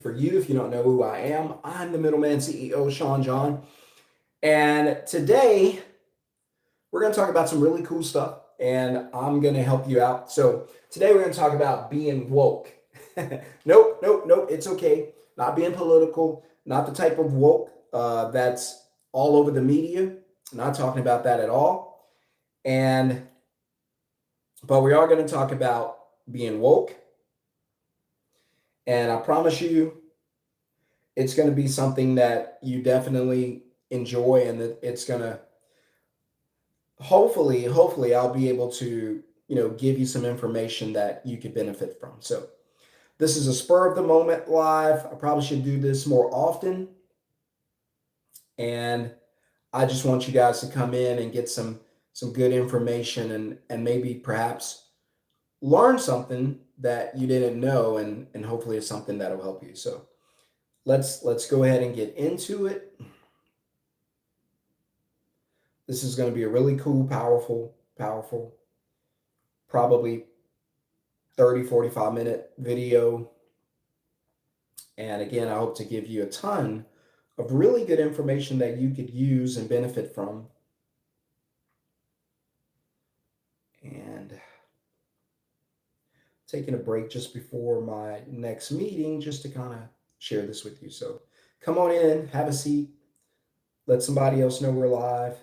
For you, if you don't know who I am, I'm the middleman CEO, Shon-Jhon. And today we're going to talk about some really cool stuff and I'm going to help you out. So today we're going to talk about being woke. Nope. It's okay. Not being political, not the type of woke that's all over the media. Not talking about that at all. But we are going to talk about being woke. And I promise you, it's going to be something that you definitely enjoy, and that it's going to hopefully I'll be able to, give you some information that you could benefit from. So this is a spur of the moment live. I probably should do this more often. And I just want you guys to come in and get some good information and maybe perhaps learn something that you didn't know, and hopefully it's something that'll help you. So let's go ahead and get into it. This is going to be a really cool, powerful, probably 30-45 minute video. And again, I hope to give you a ton of really good information that you could use and benefit from. And taking a break just before my next meeting just to kind of share this with you. So come on in, have a seat, let somebody else know we're live.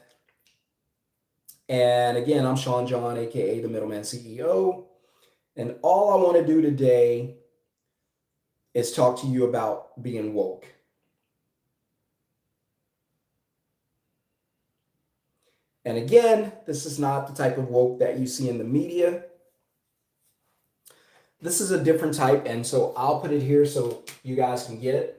And again, I'm Shon-Jhon, aka the Middleman CEO. And all I want to do today is talk to you about being woke. And again, this is not the type of woke that you see in the media. This is a different type, and so I'll put it here so you guys can get it.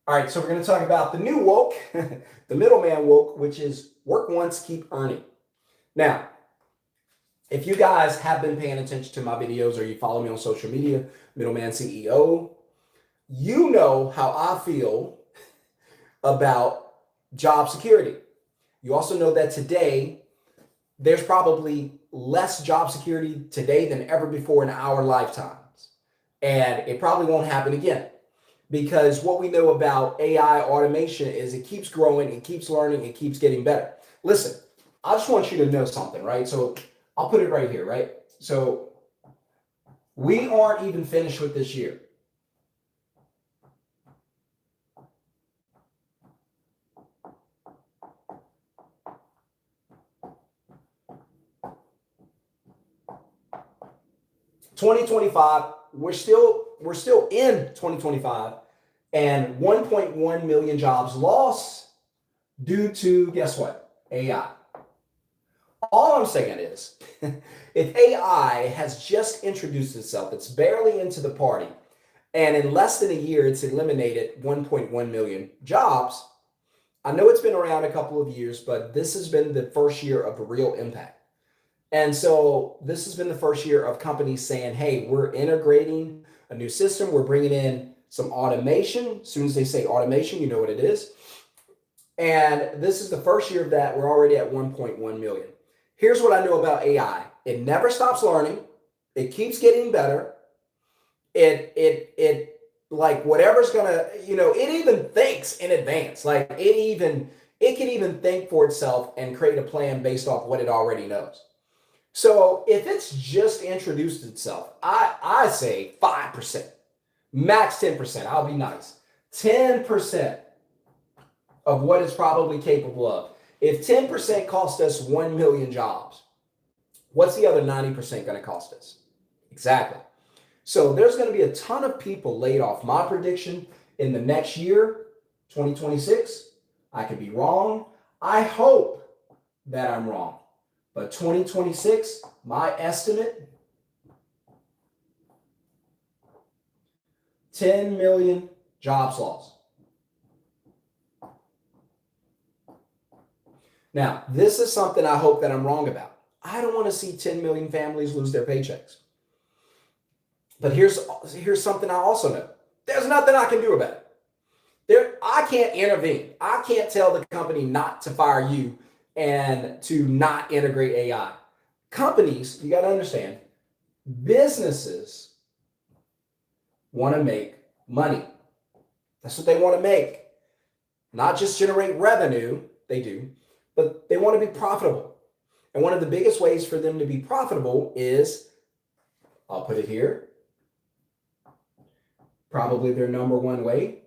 All right, so we're going to talk about the new woke, the middleman woke, which is work once, keep earning. Now, if you guys have been paying attention to my videos or you follow me on social media, Middleman CEO, you know how I feel about job security. You also know that today, there's probably less job security today than ever before in our lifetimes. And it probably won't happen again. Because what we know about AI automation is it keeps growing, it keeps learning, it keeps getting better. Listen, I just want you to know something, right? So I'll put it right here, right? So we aren't even finished with this year. (2025) we're still in 2025, and 1.1 million jobs lost due to, guess what? AI. All I'm saying is, if AI has just introduced itself, it's barely into the party, and in less than a year, it's eliminated 1.1 million jobs. I know it's been around a couple of years, but this has been the first year of the real impact. And so this has been the first year of companies saying, hey, we're integrating a new system. We're bringing in some automation. As soon as they say automation, you know what it is. And this is the first year of that. We're already at 1.1 million. Here's what I know about AI. It never stops learning. It keeps getting better. It like whatever's gonna, it even thinks in advance. Like it can even think for itself and create a plan based off what it already knows. So if it's just introduced itself, I say 5%, max 10%. I'll be nice. 10% of what it's probably capable of. If 10% cost us 1 million jobs, what's the other 90% going to cost us? Exactly. So there's going to be a ton of people laid off. My prediction in the next year, 2026, I could be wrong. I hope that I'm wrong. But 2026, my estimate, 10 million jobs lost. Now, this is something I hope that I'm wrong about. I don't want to see 10 million families lose their paychecks. But here's something I also know. There's nothing I can do about it. I can't intervene. I can't tell the company not to fire you and to not integrate AI. Companies, you got to understand, businesses want to make money. That's what they want to make. Not just generate revenue, they do, but they want to be profitable. And one of the biggest ways for them to be profitable is, I'll put it here, probably their number one way,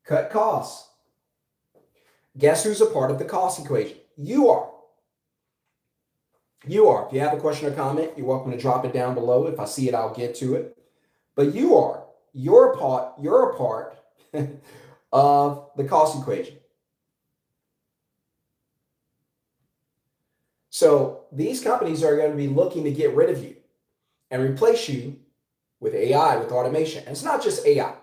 cut costs. Guess who's a part of the cost equation? You are. You are. If you have a question or comment, you're welcome to drop it down below. If I see it, I'll get to it. But you are. You're a part of the cost equation. So these companies are going to be looking to get rid of you and replace you with AI, with automation. And it's not just AI.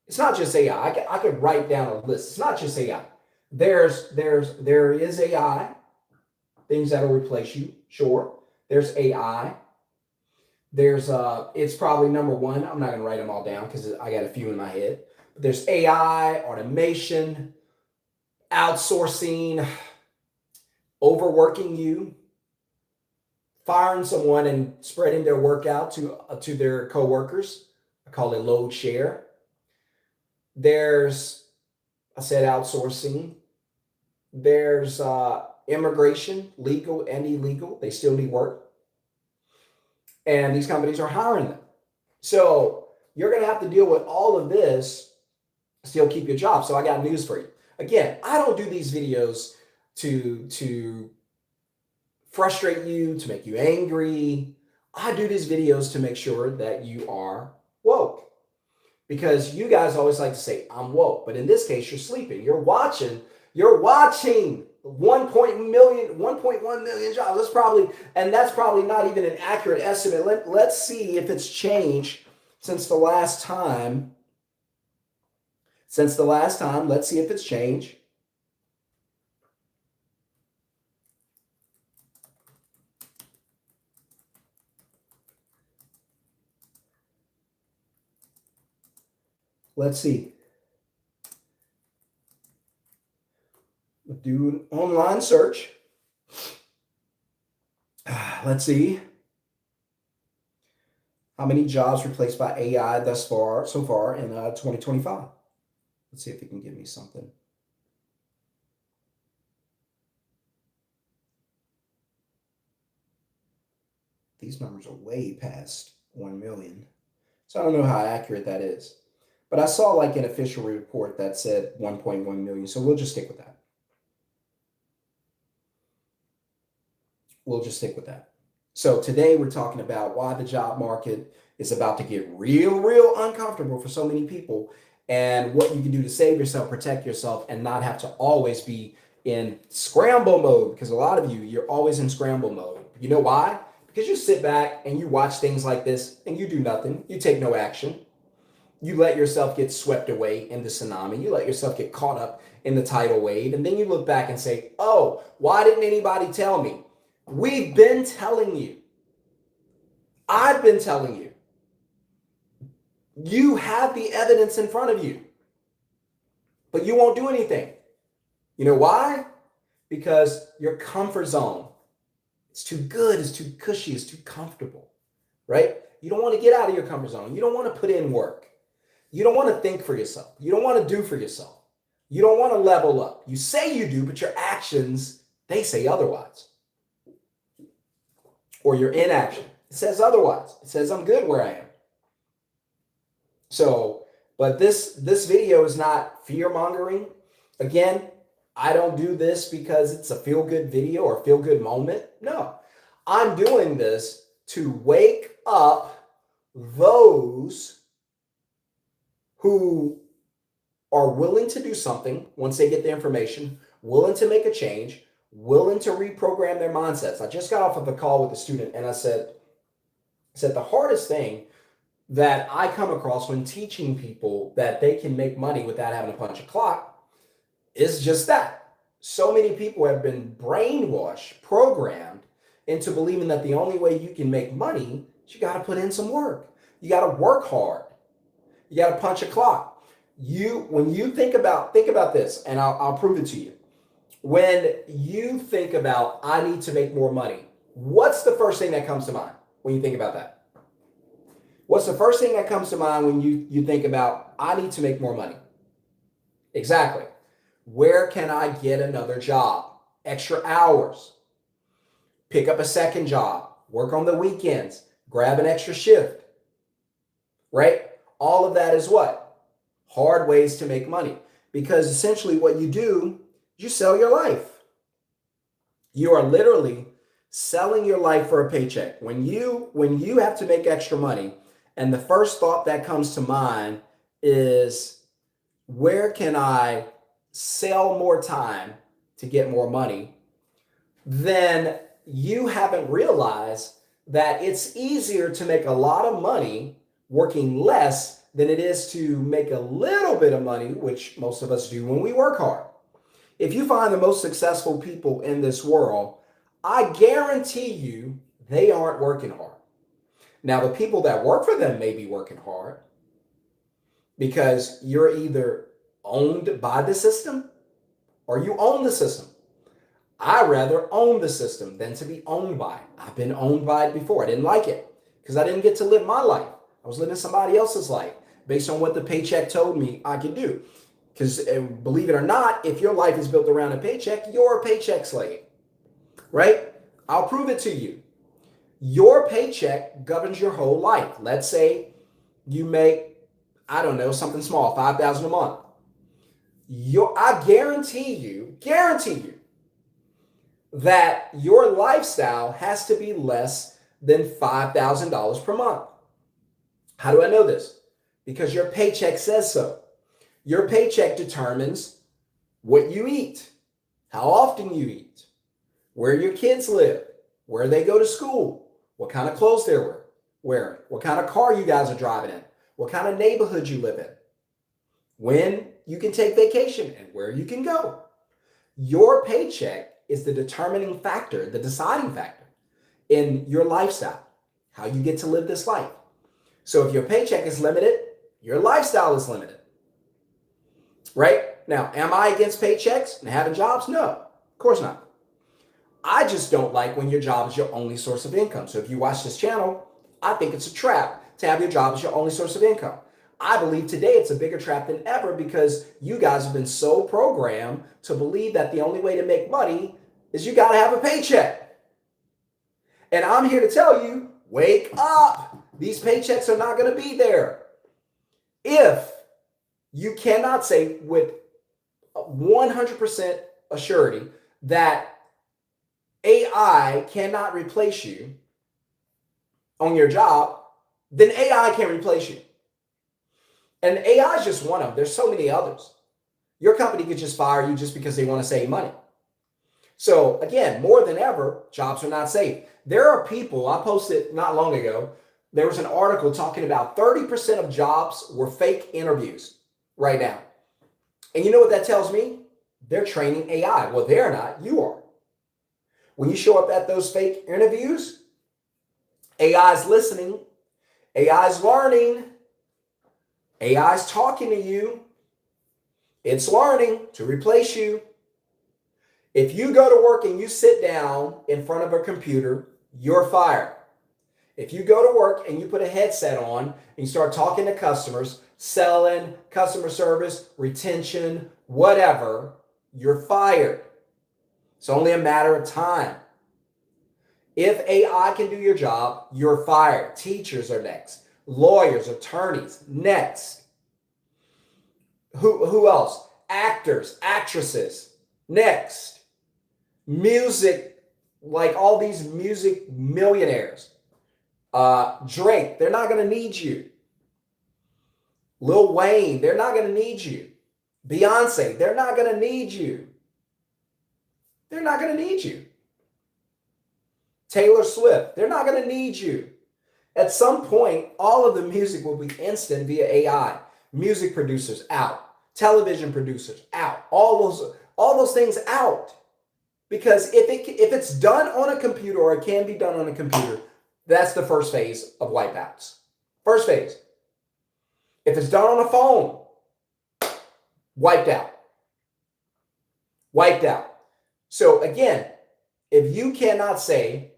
It's not just AI. I could write down a list. It's not just AI. There is AI, things that'll replace you. Sure. There's AI. It's probably number one. I'm not going to write them all down because I got a few in my head. But there's AI, automation, outsourcing, overworking you, firing someone and spreading their work out to their coworkers. I call it load share. There's, I said outsourcing. There's immigration, legal and illegal. They still need work. And these companies are hiring them. So you're going to have to deal with all of this, still keep your job. So I got news for you. Again, I don't do these videos to frustrate you, to make you angry. I do these videos to make sure that you are woke. Because you guys always like to say, I'm woke. But in this case, you're sleeping. You're watching 1.1 million jobs. That's probably not even an accurate estimate. Let's see if it's changed since the last time. Let's see if it's changed. Let's see. Do an online search. Let's see. How many jobs replaced by AI so far in 2025? Let's see if it can give me something. These numbers are way past 1 million. So I don't know how accurate that is. But I saw like an official report that said 1.1 million. So we'll just stick with that. So today we're talking about why the job market is about to get real uncomfortable for so many people, and what you can do to save yourself, protect yourself, and not have to always be in scramble mode. Because a lot of you're always in scramble mode. You know why? Because you sit back and you watch things like this and you do nothing. You take no action. You let yourself get swept away in the tsunami. You let yourself get caught up in the tidal wave. And then you look back and say, oh, why didn't anybody tell me? We've been telling you. I've been telling you. You have the evidence in front of you. But you won't do anything. You know why? Because your comfort zone, it's too good, it's too cushy, it's too comfortable, right? You don't want to get out of your comfort zone. You don't want to put in work. You don't want to think for yourself. You don't want to do for yourself. You don't want to level up. You say you do, but your actions, they say otherwise. Or your inaction, it says otherwise. It says I'm good where I am. So, but this video is not fear-mongering. Again, I don't do this because it's a feel-good video or a feel-good moment. No, I'm doing this to wake up those who are willing to do something once they get the information, willing to make a change, willing to reprogram their mindsets. I just got off of a call with a student and I said the hardest thing that I come across when teaching people that they can make money without having to punch a clock is just that. so many people have been brainwashed, programmed into believing that the only way you can make money is you got to put in some work. You got to work hard. You got to punch a clock. When you think about this, and I'll prove it to you. When you think about, I need to make more money, what's the first thing that comes to mind when you think about that? What's the first thing that comes to mind when you think about, I need to make more money? Exactly. Where can I get another job? Extra hours. Pick up a second job. Work on the weekends. Grab an extra shift. Right? All of that is what? Hard ways to make money. Because essentially what you do, you sell your life. You are literally selling your life for a paycheck. When you have to make extra money, and the first thought that comes to mind is, where can I sell more time to get more money? Then you haven't realized that it's easier to make a lot of money working less than it is to make a little bit of money, which most of us do when we work hard. If you find the most successful people in this world, I guarantee you they aren't working hard. Now, the people that work for them may be working hard because you're either owned by the system or you own the system. I rather own the system than to be owned by it. I've been owned by it before. I didn't like it because I didn't get to live my life. I was living somebody else's life based on what the paycheck told me I could do. Because believe it or not, if your life is built around a paycheck, you're a paycheck slave, right? I'll prove it to you. Your paycheck governs your whole life. Let's say you make, I don't know, something small, $5,000 a month. I guarantee you that your lifestyle has to be less than $5,000 per month. How do I know this? Because your paycheck says so. Your paycheck determines what you eat, how often you eat, where your kids live, where they go to school, what kind of clothes they're wearing, what kind of car you guys are driving in, what kind of neighborhood you live in, when you can take vacation and where you can go. Your paycheck is the determining factor, the deciding factor in your lifestyle, how you get to live this life. So if your paycheck is limited, your lifestyle is limited. Right? Now, am I against paychecks and having jobs? No, of course not. I just don't like when your job is your only source of income. So if you watch this channel, I think it's a trap to have your job as your only source of income. I believe today it's a bigger trap than ever because you guys have been so programmed to believe that the only way to make money is you got to have a paycheck. And I'm here to tell you, wake up. These paychecks are not going to be there. If you cannot say with 100% assurity that AI cannot replace you on your job, then AI can replace you. And AI is just one of them. There's so many others. Your company could just fire you just because they want to save money. So again, more than ever, jobs are not safe. There are people, I posted not long ago, there was an article talking about 30% of jobs were fake interviews right now. And you know what that tells me? They're training AI. Well, they're not. You are. When you show up at those fake interviews, AI is listening. AI is learning. AI is talking to you. It's learning to replace you. If you go to work and you sit down in front of a computer, you're fired. If you go to work and you put a headset on and you start talking to customers, selling, customer service, retention, whatever, you're fired. It's only a matter of time. If AI can do your job, you're fired. Teachers are next. Lawyers, attorneys, next. Who else? Actors, actresses, next. Music, like all these music millionaires. Drake, they're not going to need you. Lil Wayne, they're not going to need you. Beyonce, they're not going to need you. They're not going to need you. Taylor Swift, they're not going to need you. At some point, all of the music will be instant via AI. Music producers out. Television producers out. All all those things out. Because if it's done on a computer, or it can be done on a computer, that's the first phase of wipeouts. First phase. If it's done on a phone, wiped out. Wiped out. So again, if you cannot say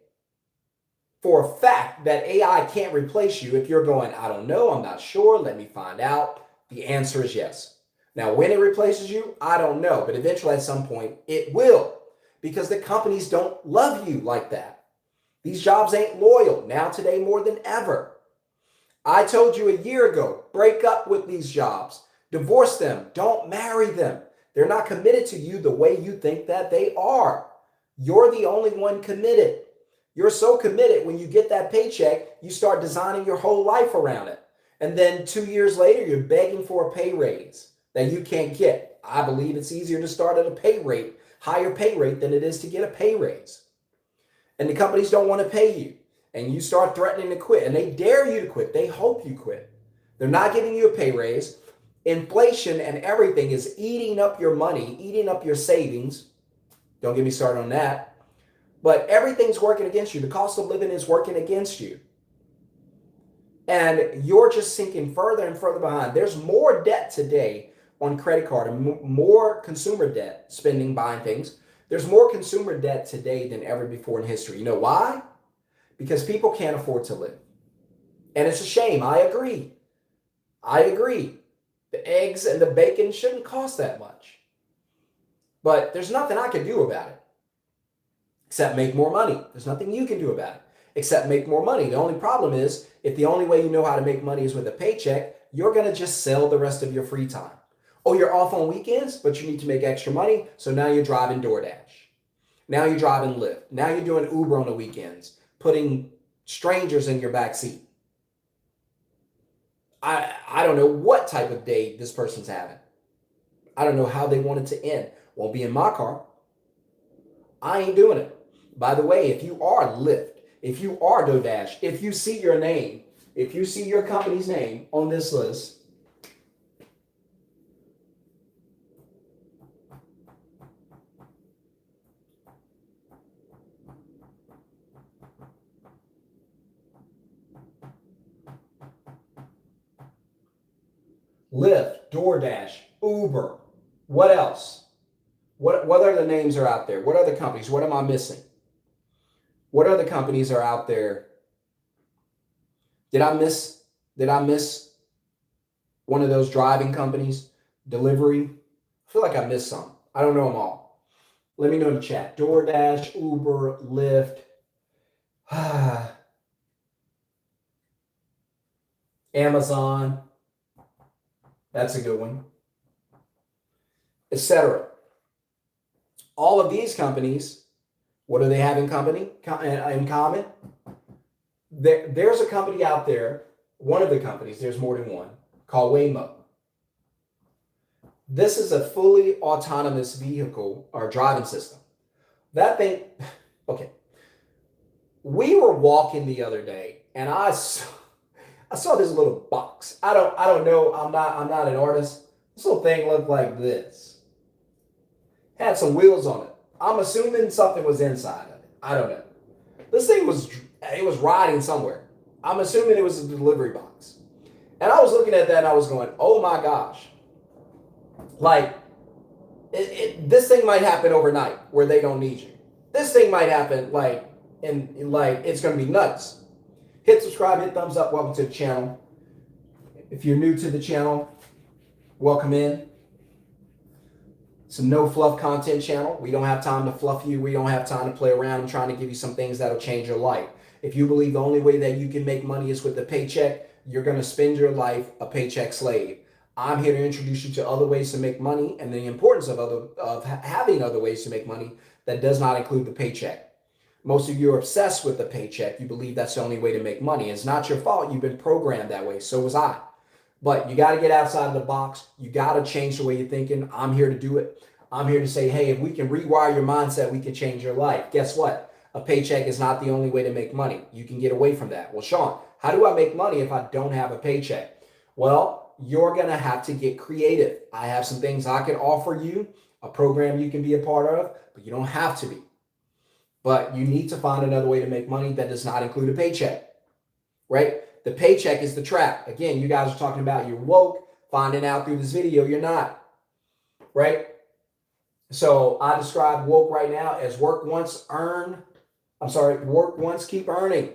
for a fact that AI can't replace you, if you're going, I don't know, I'm not sure, let me find out, the answer is yes. Now, when it replaces you, I don't know, but eventually at some point it will, because the companies don't love you like that. These jobs ain't loyal now today more than ever. I told you a year ago, break up with these jobs, divorce them, don't marry them. They're not committed to you the way you think that they are. You're the only one committed. You're so committed, when you get that paycheck, you start designing your whole life around it. And then 2 years later, you're begging for a pay raise that you can't get. I believe it's easier to start at a pay rate, higher pay rate, than it is to get a pay raise. And the companies don't want to pay you. And you start threatening to quit. And they dare you to quit. They hope you quit. They're not giving you a pay raise. Inflation and everything is eating up your money, eating up your savings. Don't get me started on that. But everything's working against you. The cost of living is working against you. And you're just sinking further and further behind. There's more debt today on credit card, and more consumer debt, spending, buying things. There's more consumer debt today than ever before in history. You know why? Because people can't afford to live. And it's a shame. I agree. I agree. The eggs and the bacon shouldn't cost that much. But there's nothing I can do about it except make more money. There's nothing you can do about it except make more money. The only problem is, if the only way you know how to make money is with a paycheck, you're going to just sell the rest of your free time. Oh, you're off on weekends, but you need to make extra money. So now you're driving DoorDash. Now you're driving Lyft. Now you're doing Uber on the weekends, putting strangers in your back seat. I don't know what type of day this person's having. I don't know how they want it to end. Won't be in my car. I ain't doing it. By the way, if you are Lyft, if you are DoorDash, if you see your name, if you see your company's name on this list, Lyft, DoorDash, Uber, what else? What other names are out there? What other companies? What am I missing? What other companies are out there? Did I miss one of those driving companies? Delivery? I feel like I missed some. I don't know them all. Let me know in the chat. DoorDash, Uber, Lyft. Amazon. That's a good one. Etc. All of these companies, what do they have in common? There's a company out there, one of the companies, there's more than one, called Waymo. This is a fully autonomous vehicle or driving system. That thing, okay. We were walking the other day, and I saw this little box. I don't know. I'm not an artist. This little thing looked like this. Had some wheels on it. I'm assuming something was inside of it. I don't know. This thing was riding somewhere. I'm assuming it was a delivery box. And I was looking at that and I was going, oh my gosh. Like, this thing might happen overnight where they don't need you. This thing might happen like it's going to be nuts. Hit subscribe, hit thumbs up. Welcome to the channel. If you're new to the channel, welcome in. It's a no fluff content channel. We don't have time to fluff you. We don't have time to play around. I'm trying to give you some things that'll change your life. If you believe the only way that you can make money is with a paycheck, you're going to spend your life a paycheck slave. I'm here to introduce you to other ways to make money and the importance of having other ways to make money that does not include the paycheck. Most of you are obsessed with the paycheck. You believe that's the only way to make money. It's not your fault. You've been programmed that way. So was I. But you got to get outside of the box. You got to change the way you're thinking. I'm here to do it. I'm here to say, hey, if we can rewire your mindset, we can change your life. Guess what? A paycheck is not the only way to make money. You can get away from that. Well, Shon, how do I make money if I don't have a paycheck? Well, you're going to have to get creative. I have some things I can offer you. a program you can be a part of, but you don't have to be. But you need to find another way to make money that does not include a paycheck, right? The paycheck is the trap. Again, you guys are talking about you're woke, finding out through this video you're not, right? So I describe woke right now as work once, keep earning.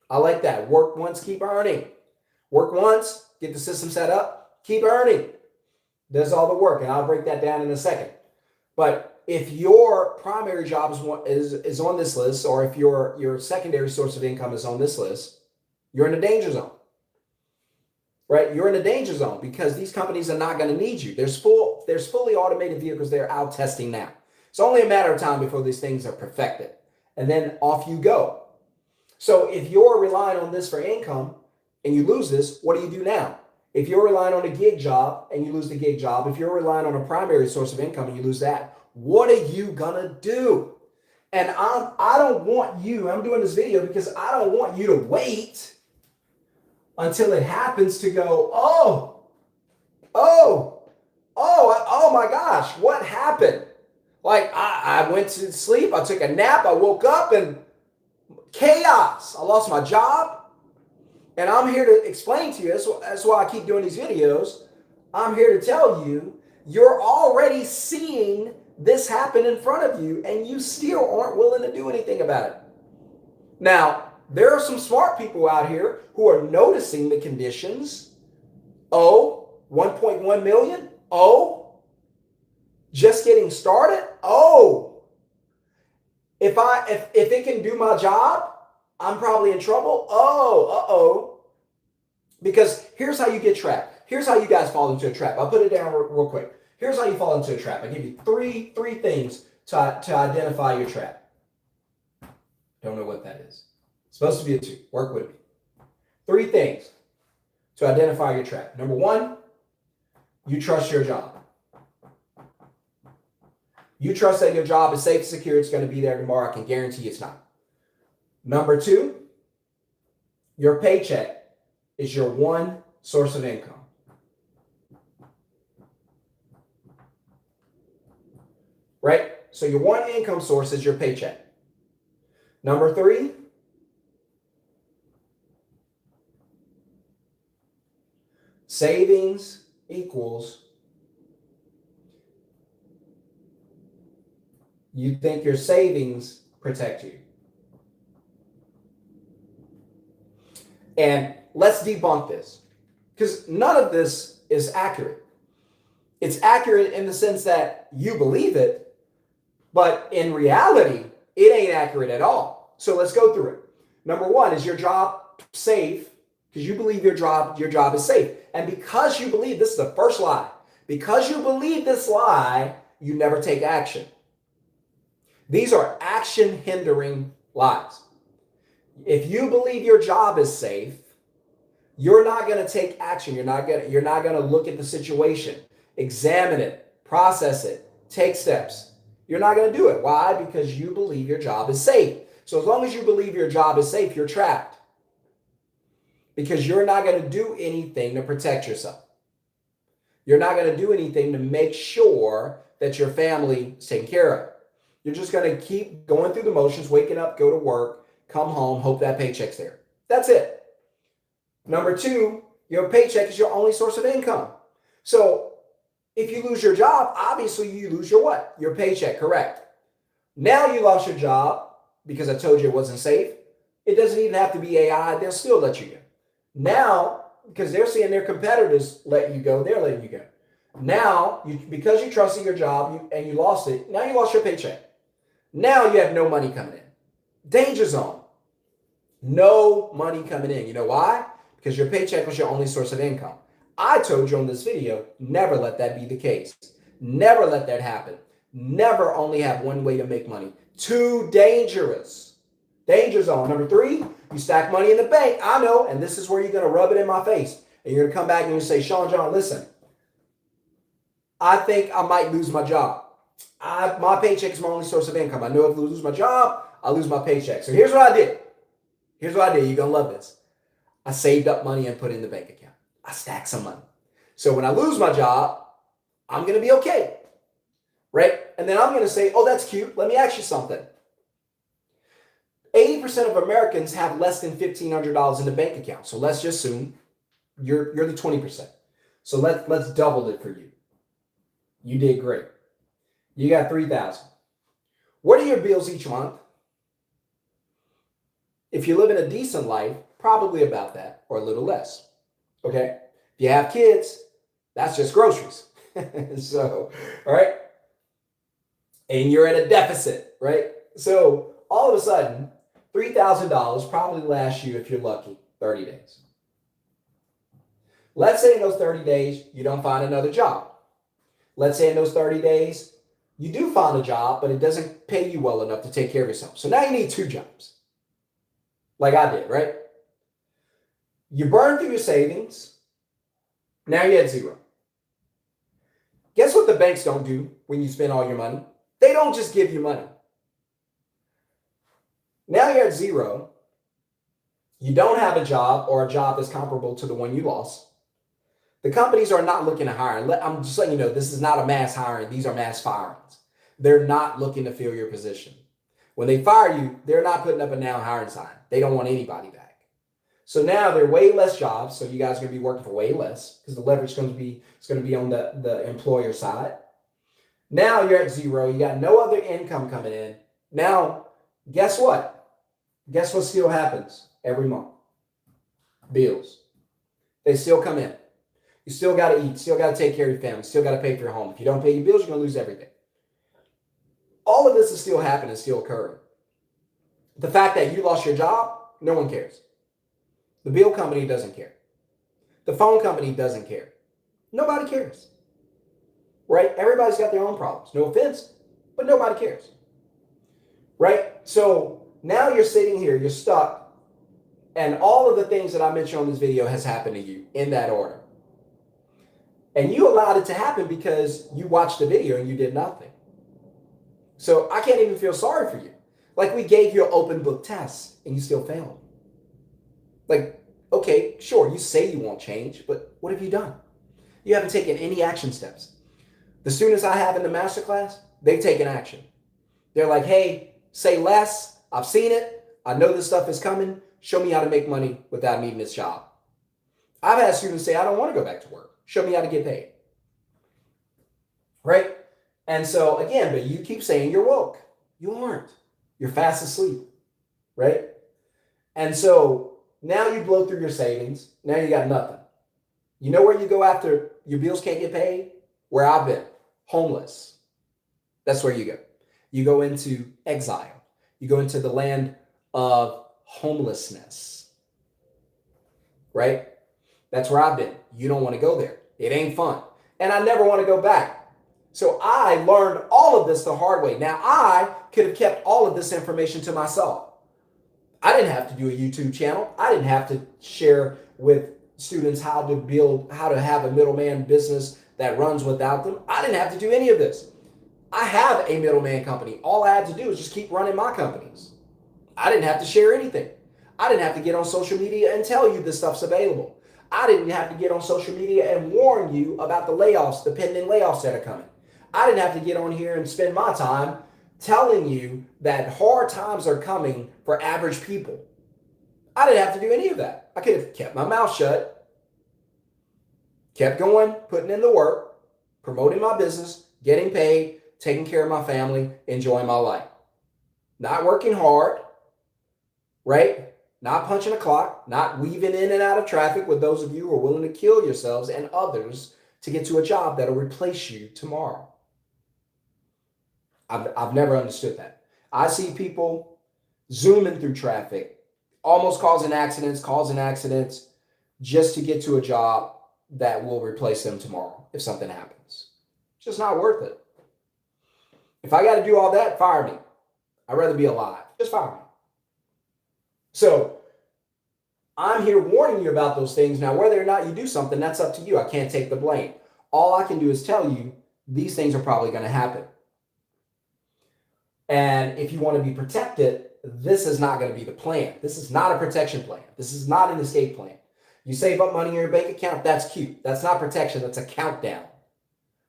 I like that. Work once, keep earning. Work once, get the system set up, keep earning. Does all the work, and I'll break that down in a second. But if your primary job is on this list, or if your secondary source of income is on this list, you're in a danger zone, right? You're in a danger zone because these companies are not going to need you. There's fully automated vehicles they're out testing now. It's only a matter of time before these things are perfected, and then off you go. So if you're relying on this for income and you lose this, what do you do now? If you're relying on a gig job and you lose the gig job, if you're relying on a primary source of income and you lose that, what are you gonna do? And I don't want you, I'm doing this video because I don't want you to wait until it happens to go, oh my gosh, what happened? Like I went to sleep, I took a nap, I woke up and chaos. I lost my job. And I'm here to explain to you, that's why I keep doing these videos. I'm here to tell you, you're already seeing this happen in front of you and you still aren't willing to do anything about it. Now, there are some smart people out here who are noticing the conditions. 1.1 million? Just getting started? If it can do my job, I'm probably in trouble. Because here's how you get trapped. Here's how you guys fall into a trap. I'll put it down real quick. Here's how you fall into a trap. I give you three things to identify your trap. Don't know what that is. It's supposed to be a 2. Work with me. 3 things to identify your trap. Number 1, you trust your job. You trust that your job is safe and secure. It's going to be there tomorrow. I can guarantee it's not. Number 2, your paycheck is your one source of income. Right? So your one income source is your paycheck. Number 3, savings equals you think your savings protect you. And let's debunk this, because none of this is accurate. It's accurate in the sense that you believe it, but in reality, it ain't accurate at all. So let's go through it. Number 1, is your job safe? Because you believe your job is safe. And because you believe, this is the first lie, because you believe this lie, you never take action. These are action hindering lies. If you believe your job is safe, you're not going to take action. You're not going to look at the situation, examine it, process it, take steps. You're not going to do it. Why? Because you believe your job is safe. So as long as you believe your job is safe, you're trapped. Because you're not going to do anything to protect yourself. You're not going to do anything to make sure that your family is taken care of. You're just going to keep going through the motions, waking up, go to work, come home, hope that paycheck's there. That's it. Number 2, your paycheck is your only source of income. So if you lose your job, obviously you lose your what? Your paycheck, correct. Now you lost your job because I told you it wasn't safe. It doesn't even have to be AI. They'll still let you go. Now, because they're seeing their competitors let you go, they're letting you go. Now, because you trusted your job and you lost it, now you lost your paycheck. Now you have no money coming in. Danger zone. No money coming in. You know why? Because your paycheck was your only source of income. I told you on this video, never let that be the case. Never let that happen. Never only have one way to make money. Too dangerous. Danger zone. Number 3, you stack money in the bank. I know, and this is where you're going to rub it in my face. And you're going to come back and you say, Shon-Jhon, listen, I think I might lose my job. My paycheck is my only source of income. I know if I lose my job, I'll lose my paycheck. So here's what I did. You're going to love this. I saved up money and put it in the bank account. I stacked some money. So when I lose my job, I'm going to be okay. right? And then I'm going to say, oh, that's cute. Let me ask you something. 80% of Americans have less than $1,500 in the bank account. So let's just assume you're the 20%. So let's double it for you. You did great. You got 3,000. What are your bills each month? If you live in a decent life, probably about that or a little less. Okay? If you have kids, that's just groceries. So, all right? And you're at a deficit, right? So all of a sudden, $3,000 probably lasts you, if you're lucky, 30 days. Let's say in those 30 days, you don't find another job. Let's say in those 30 days, you do find a job, but it doesn't pay you well enough to take care of yourself. So now you need 2 jobs, like I did, right? You burn through your savings. Now you're at 0. Guess what the banks don't do when you spend all your money? They don't just give you money. Now you're at 0. You don't have a job or a job that's comparable to the one you lost. The companies are not looking to hire. I'm just letting you know, this is not a mass hiring. These are mass firings. They're not looking to fill your position. When they fire you, they're not putting up a now hiring sign. They don't want anybody back. So now there are way less jobs. So you guys are going to be working for way less because the leverage is going to be on the employer side. Now you're at 0. You got no other income coming in. Now, guess what? Guess what still happens every month? Bills. They still come in. You still got to eat, still got to take care of your family, still got to pay for your home. If you don't pay your bills, you're going to lose everything. All of this is still happening, still occurring. The fact that you lost your job, no one cares. The bill company doesn't care. The phone company doesn't care. Nobody cares. Right? Everybody's got their own problems. No offense, but nobody cares. Right? So now you're sitting here, you're stuck, and all of the things that I mentioned on this video has happened to you in that order. And you allowed it to happen because you watched the video and you did nothing. So I can't even feel sorry for you. Like, we gave you an open book test and you still failed. Like, okay, sure, you say you won't change, but what have you done? You haven't taken any action steps. The students I have in the masterclass, they've taken action. They're like, hey, say less. I've seen it. I know this stuff is coming. Show me how to make money without needing this job. I've had students say, I don't want to go back to work. Show me how to get paid. Right? And so again, but you keep saying you're woke. You aren't. You're fast asleep. Right? And so now you blow through your savings. Now you got nothing. You know where you go after your bills can't get paid? Where I've been. Homeless. That's where you go. You go into exile. You go into the land of homelessness. Right? That's where I've been. You don't want to go there. It ain't fun. And I never want to go back. So I learned all of this the hard way. Now, I could have kept all of this information to myself. I didn't have to do a YouTube channel. I didn't have to share with students how to have a middleman business that runs without them. I didn't have to do any of this. I have a middleman company. All I had to do is just keep running my companies. I didn't have to share anything. I didn't have to get on social media and tell you this stuff's available. I didn't have to get on social media and warn you about the layoffs, the pending layoffs that are coming. I didn't have to get on here and spend my time telling you that hard times are coming for average people. I didn't have to do any of that. I could have kept my mouth shut, kept going, putting in the work, promoting my business, getting paid, taking care of my family, enjoying my life. Not working hard, right? Not punching a clock, not weaving in and out of traffic with those of you who are willing to kill yourselves and others to get to a job that'll replace you tomorrow. I've never understood that. I see people zooming through traffic, almost causing accidents just to get to a job that will replace them tomorrow if something happens. It's just not worth it. If I got to do all that, fire me. I'd rather be alive. Just fire me. So I'm here warning you about those things. Now, whether or not you do something, that's up to you. I can't take the blame. All I can do is tell you these things are probably going to happen. And if you want to be protected, this is not going to be the plan. This is not a protection plan. This is not an escape plan. You save up money in your bank account, that's cute. That's not protection. That's a countdown.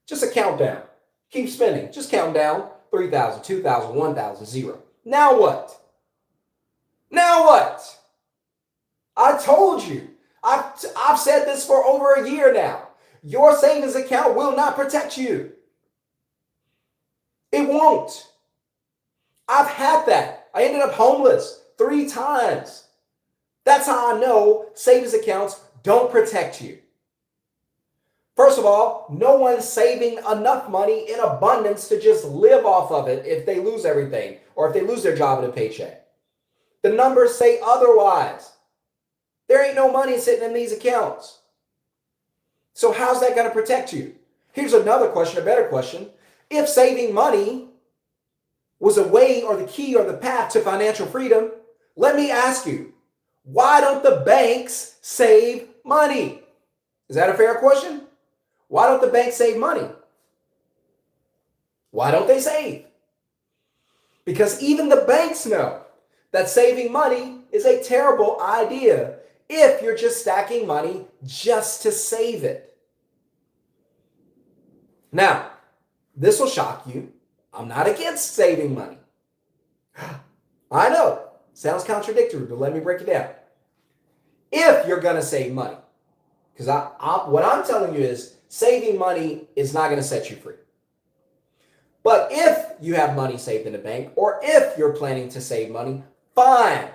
Just a countdown. Keep spending. Just count down. 3,000, 2,000, 1,000, 0. Now what? Now what? I told you. I've said this for over a year now. Your savings account will not protect you. It won't. I've had that. I ended up homeless 3 times. That's how I know savings accounts don't protect you. First of all, no one's saving enough money in abundance to just live off of it if they lose everything or if they lose their job and a paycheck. The numbers say otherwise. There ain't no money sitting in these accounts. So how's that going to protect you? Here's another question, a better question. If saving money was a way or the key or the path to financial freedom, let me ask you, why don't the banks save money? Is that a fair question? Why don't the banks save money? Why don't they save? Because even the banks know that saving money is a terrible idea if you're just stacking money just to save it. Now, this will shock you. I'm not against saving money. I know, sounds contradictory, but let me break it down. If you're going to save money, because what I'm telling you is saving money is not going to set you free. But if you have money saved in a bank, or if you're planning to save money, fine.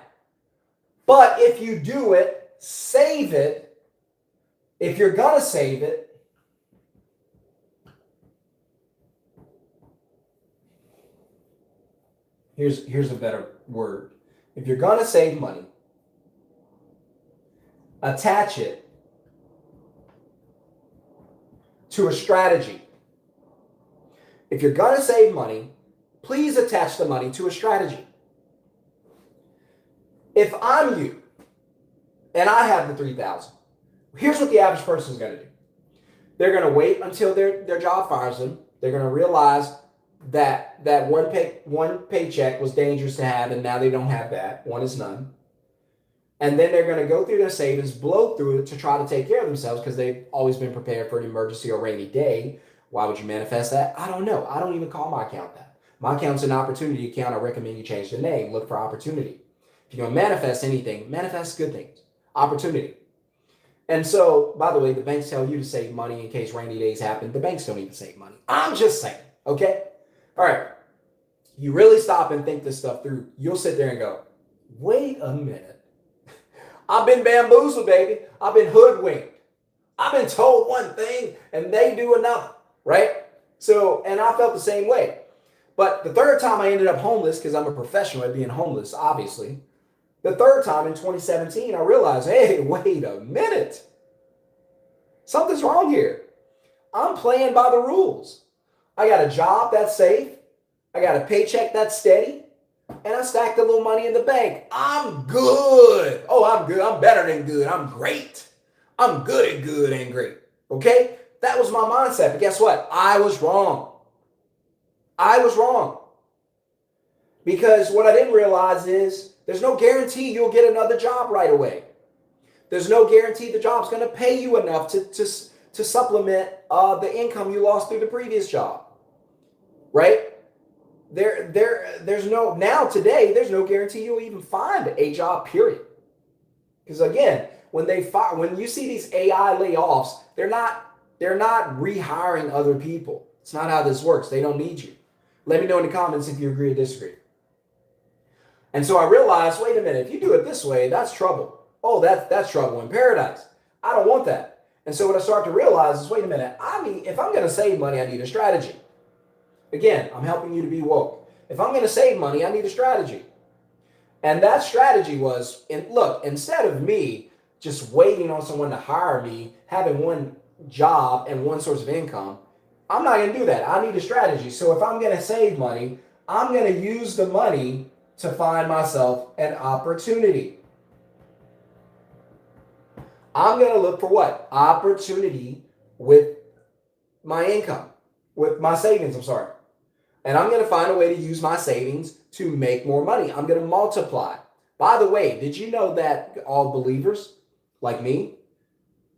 But if you do it, save it. If you're going to save it, here's a better word. If you're going to save money, attach it to a strategy. If you're going to save money, please attach the money to a strategy. If I'm you and I have the 3,000, here's what the average person is going to do. They're going to wait until their job fires them. They're going to realize that one paycheck was dangerous to have, and now they don't have that. One is none. And then they're going to go through their savings, blow through it to try to take care of themselves because they've always been prepared for an emergency or rainy day. Why would you manifest that? I don't know. I don't even call my account that. My account's an opportunity account. I recommend you change the name. Look for opportunity. If you're going to manifest anything, manifest good things. Opportunity. And so, by the way, the banks tell you to save money in case rainy days happen. The banks don't even save money. I'm just saying, okay? All right. You really stop and think this stuff through. You'll sit there and go, wait a minute. I've been bamboozled, baby. I've been hoodwinked. I've been told one thing and they do another, right? So, and I felt the same way. But the third time I ended up homeless, because I'm a professional at being homeless, obviously. The third time in 2017, I realized, hey, wait a minute. Something's wrong here. I'm playing by the rules. I got a job that's safe. I got a paycheck that's steady. And I stacked a little money in the bank. I'm good. Oh, I'm good. I'm better than good. I'm great. I'm good at good and great. Okay? That was my mindset. But guess what? I was wrong. I was wrong. Because what I didn't realize is there's no guarantee you'll get another job right away. There's no guarantee the job's going to pay you enough to supplement the income you lost through the previous job. Right? There's no guarantee you'll even find a job, period. Because again, when you see these AI layoffs, they're not rehiring other people. It's not how this works. They don't need you. Let me know in the comments if you agree or disagree. And so I realized, wait a minute, if you do it this way, that's trouble. Oh, that's trouble in paradise. I don't want that. And so what I started to realize is, wait a minute, if I'm going to save money, I need a strategy. Again, I'm helping you to be woke. If I'm going to save money, I need a strategy. And that strategy was, instead of me just waiting on someone to hire me, having one job and one source of income, I'm not going to do that. I need a strategy. So if I'm going to save money, I'm going to use the money to find myself an opportunity. I'm going to look for what? Opportunity with my income, with my savings, And I'm going to find a way to use my savings to make more money. I'm going to multiply. By the way, did you know that all believers like me,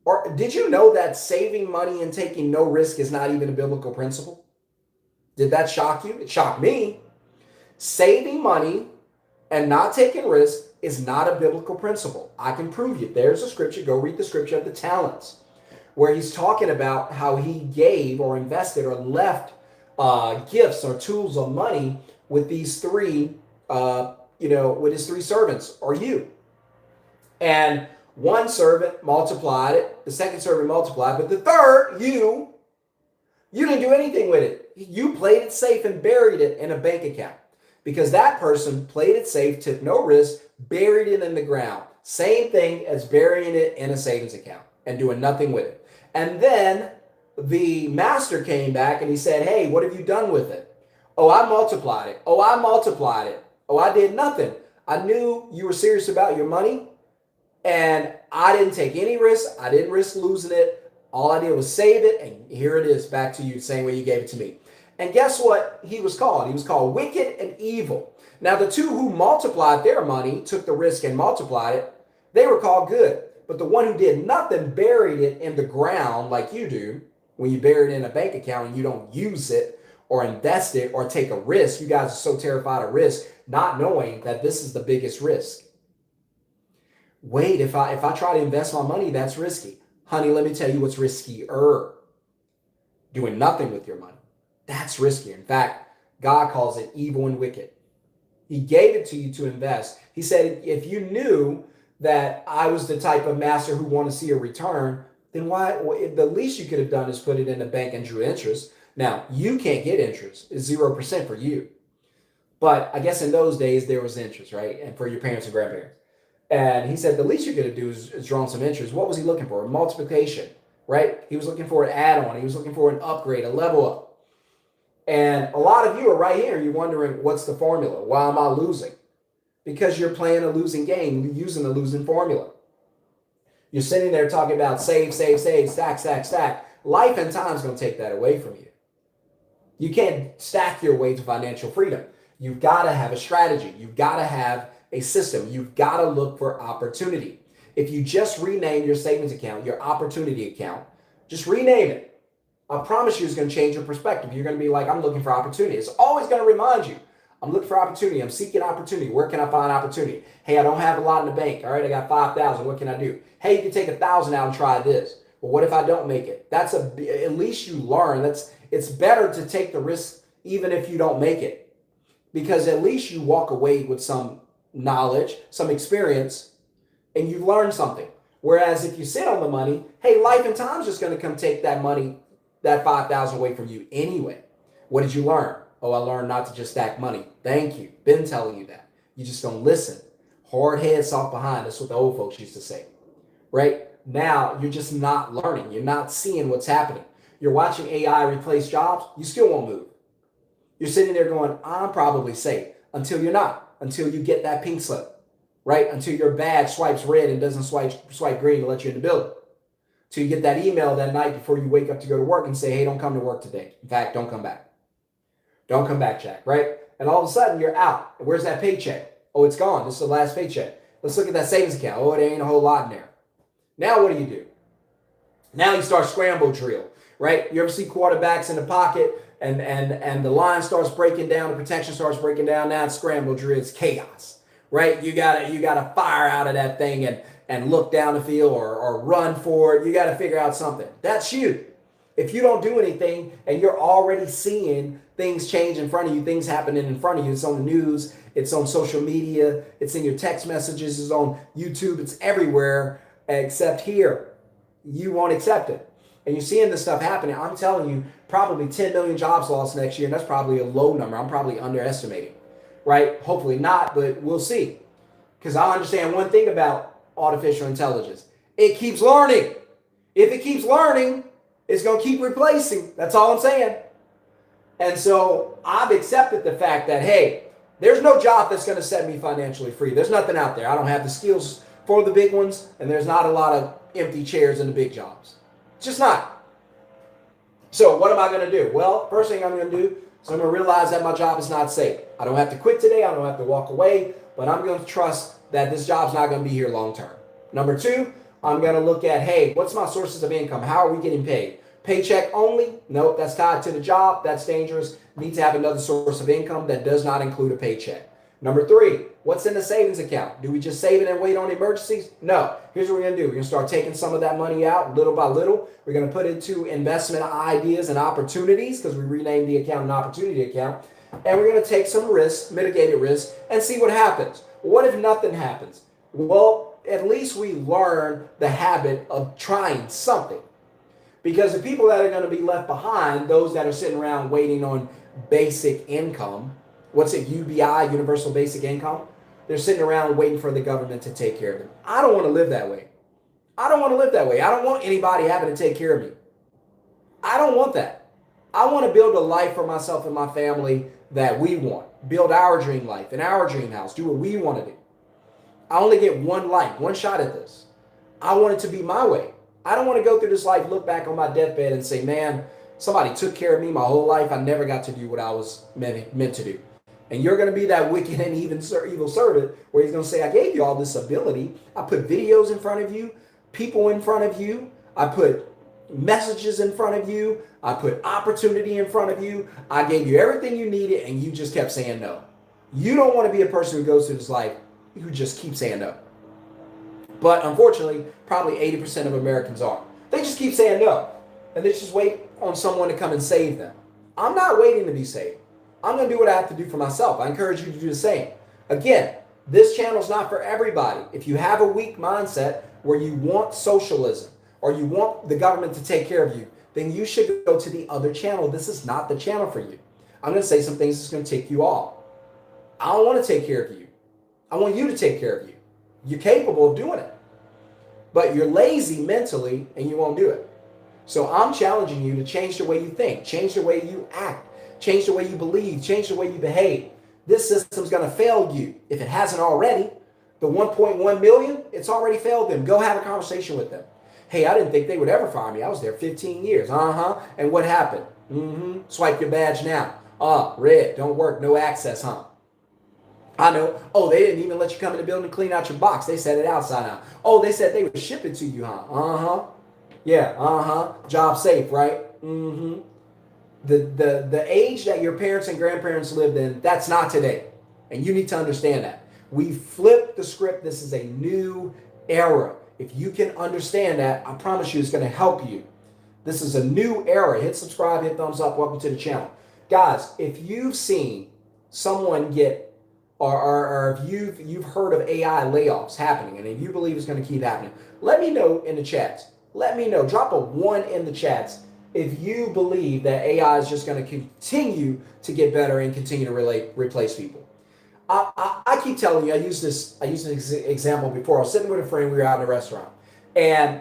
or did you know that saving money and taking no risk is not even a biblical principle? Did that shock you? It shocked me. Saving money and not taking risks is not a biblical principle. I can prove you. There's a scripture. Go read the scripture of the talents, where he's talking about how he gave or invested or left gifts or tools or money with these three, with his three servants or you. And one servant multiplied it, the second servant multiplied, but the third, you didn't do anything with it. You played it safe and buried it in a bank account, because that person played it safe, took no risk, buried it in the ground. Same thing as burying it in a savings account and doing nothing with it. And then the master came back and he said, hey, what have you done with it? Oh, I multiplied it. Oh, I multiplied it. Oh, I did nothing. I knew you were serious about your money, and I didn't take any risk. I didn't risk losing it. All I did was save it, and here it is back to you the same way you gave it to me. And guess what he was called? He was called wicked and evil. Now, the two who multiplied their money, took the risk and multiplied it, they were called good. But the one who did nothing, buried it in the ground like you do, when you bury it in a bank account and you don't use it or invest it or take a risk. You guys are so terrified of risk, not knowing that this is the biggest risk. Wait, if I try to invest my money, that's risky. Honey, let me tell you what's riskier. Doing nothing with your money. That's riskier. In fact, God calls it evil and wicked. He gave it to you to invest. He said, if you knew that I was the type of master who want to see a return, then why? The least you could have done is put it in a bank and drew interest. Now, you can't get interest. It's 0% for you. But I guess in those days, there was interest, right? And for your parents and grandparents. And he said the least you could have done is drawn some interest. What was he looking for? Multiplication, right? He was looking for an add-on. He was looking for an upgrade, a level up. And a lot of you are right here. You're wondering, what's the formula? Why am I losing? Because you're playing a losing game, you're using a losing formula. You're sitting there talking about save, save, save, stack, stack, stack. Life and time is going to take that away from you. You can't stack your way to financial freedom. You've got to have a strategy. You've got to have a system. You've got to look for opportunity. If you just rename your savings account, your opportunity account, just rename it. I promise you it's going to change your perspective. You're going to be like, I'm looking for opportunity. It's always going to remind you, I'm looking for opportunity. I'm seeking opportunity. Where can I find opportunity? Hey, I don't have a lot in the bank. All right, I got 5,000. What can I do? Hey, you can take 1,000 out and try this. But what if I don't make it? At least you learn. It's better to take the risk even if you don't make it, because at least you walk away with some knowledge, some experience, and you've learned something. Whereas if you sit on the money, hey, life and time's just going to come take that money, that 5,000 away from you anyway. What did you learn? Oh, I learned not to just stack money. Thank you. Been telling you that. You just don't listen. Hard head, soft behind. That's what the old folks used to say. Right? Now, you're just not learning. You're not seeing what's happening. You're watching AI replace jobs. You still won't move. You're sitting there going, I'm probably safe, until you're not, until you get that pink slip, right? Until your badge swipes red and doesn't swipe green to let you in the building. Till you get that email that night before you wake up to go to work and say, hey, don't come to work today. In fact, don't come back. Don't come back, Jack, right? And all of a sudden you're out. Where's that paycheck? Oh, it's gone. This is the last paycheck. Let's look at that savings account. Oh, there ain't a whole lot in there. Now what do? Now you start scramble drill, right? You ever see quarterbacks in the pocket and the line starts breaking down, the protection starts breaking down. Now it's scramble drill. It's chaos, right? You gotta fire out of that thing and look down the field or run for it. You got to figure out something. That's you. If you don't do anything and you're already seeing things change in front of you, things happening in front of you, it's on the news, it's on social media, it's in your text messages, it's on YouTube, it's everywhere except here. You won't accept it. And you're seeing this stuff happening. I'm telling you, probably 10 million jobs lost next year, and that's probably a low number. I'm probably underestimating, right? Hopefully not, but we'll see. Because I understand one thing about artificial intelligence. It keeps learning. If it keeps learning, it's going to keep replacing. That's all I'm saying. And so I've accepted the fact that, hey, there's no job that's going to set me financially free. There's nothing out there. I don't have the skills for the big ones, and there's not a lot of empty chairs in the big jobs. It's just not. So what am I going to do? Well, first thing I'm going to do is I'm going to realize that my job is not safe. I don't have to quit today. I don't have to walk away, but I'm going to trust that this job's not going to be here long term. Number two, I'm going to look at, hey, what's my sources of income? How are we getting paid? Paycheck only? Nope, that's tied to the job. That's dangerous. Need to have another source of income that does not include a paycheck. Number 3, what's in the savings account? Do we just save it and wait on emergencies? No. Here's what we're going to do. We're going to start taking some of that money out little by little. We're going to put it into investment ideas and opportunities, because we renamed the account an opportunity account. And we're going to take some risks, mitigated risks, and see what happens. What if nothing happens? Well, at least we learn the habit of trying something. Because the people that are going to be left behind, those that are sitting around waiting on basic income, what's it, UBI, Universal Basic Income? They're sitting around waiting for the government to take care of them. I don't want to live that way. I don't want to live that way. I don't want anybody having to take care of me. I don't want that. I want to build a life for myself and my family that we want. Build our dream life in our dream house. Do what we want to do. I only get one life, one shot at this. I want it to be my way. I don't want to go through this life, look back on my deathbed and say, man, somebody took care of me my whole life. I never got to do what I was meant to do. And you're going to be that wicked and evil servant where he's going to say, I gave you all this ability. I put videos in front of you, people in front of you. I put messages in front of you. I put opportunity in front of you. I gave you everything you needed, and you just kept saying no. You don't want to be a person who goes through this life who just keeps saying no. But unfortunately, probably 80% of Americans are. They just keep saying no. And they just wait on someone to come and save them. I'm not waiting to be saved. I'm going to do what I have to do for myself. I encourage you to do the same. Again, this channel is not for everybody. If you have a weak mindset where you want socialism or you want the government to take care of you, then you should go to the other channel. This is not the channel for you. I'm going to say some things that's going to tick you off. I don't want to take care of you. I want you to take care of you. You're capable of doing it. But you're lazy mentally and you won't do it. So I'm challenging you to change the way you think, change the way you act, change the way you believe, change the way you behave. This system's going to fail you if it hasn't already. The 1.1 million, it's already failed them. Go have a conversation with them. Hey, I didn't think they would ever fire me. I was there 15 years. And what happened? Swipe your badge now. Red, don't work, no access, huh? I know. Oh, they didn't even let you come in the building and clean out your box. They set it outside now. Oh, they said they would ship it to you, huh? Yeah, job safe, right? The age that your parents and grandparents lived in, that's not today. And you need to understand that. We flipped the script. This is a new era. If you can understand that, I promise you it's going to help you. This is a new era. Hit subscribe, hit thumbs up. Welcome to the channel. Guys, if you've seen someone get or if you've heard of AI layoffs happening and if you believe it's going to keep happening, let me know in the chats. Let me know. Drop a 1 in the chats if you believe that AI is just going to continue to get better and continue to replace people. I keep telling you, I used this example before. I was sitting with a friend. We were out in a restaurant. And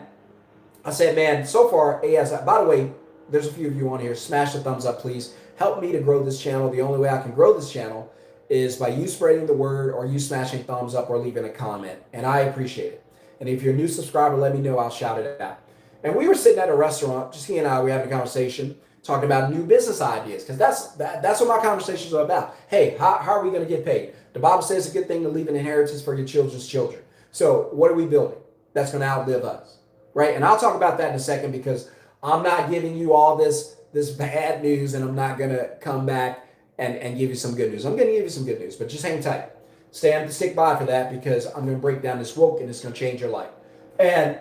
I said, man, so far, AI, by the way, there's a few of you on here. Smash the thumbs up, please. Help me to grow this channel. The only way I can grow this channel is by you spreading the word or you smashing thumbs up or leaving a comment. And I appreciate it. And if you're a new subscriber, let me know. I'll shout it out. And we were sitting at a restaurant, just he and I, we having a conversation, talking about new business ideas, because that's what my conversations are about. Hey, how are we going to get paid? The Bible says it's a good thing to leave an inheritance for your children's children. So what are we building that's going to outlive us, right? And I'll talk about that in a second, because I'm not giving you all this bad news, and I'm not going to come back and give you some good news. I'm going to give you some good news, but just hang tight. Stick by for that, because I'm going to break down this woke, and it's going to change your life. And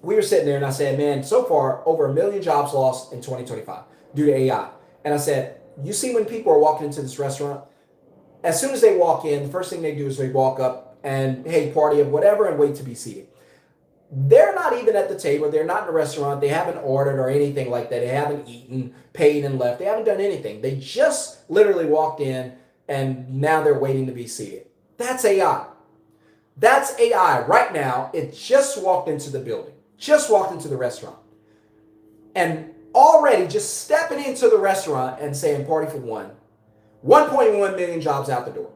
we were sitting there, and I said, man, so far, over 1 million jobs lost in 2025 due to AI. And I said, you see when people are walking into this restaurant, as soon as they walk in, the first thing they do is they walk up and, hey, party of whatever, and wait to be seated. They're not even at the table. They're not in the restaurant. They haven't ordered or anything like that. They haven't eaten, paid, and left. They haven't done anything. They just literally walked in, and now they're waiting to be seated. That's AI. That's AI right now. It just walked into the building, just walked into the restaurant, and already just stepping into the restaurant and saying party for one. 1.1 million jobs out the door.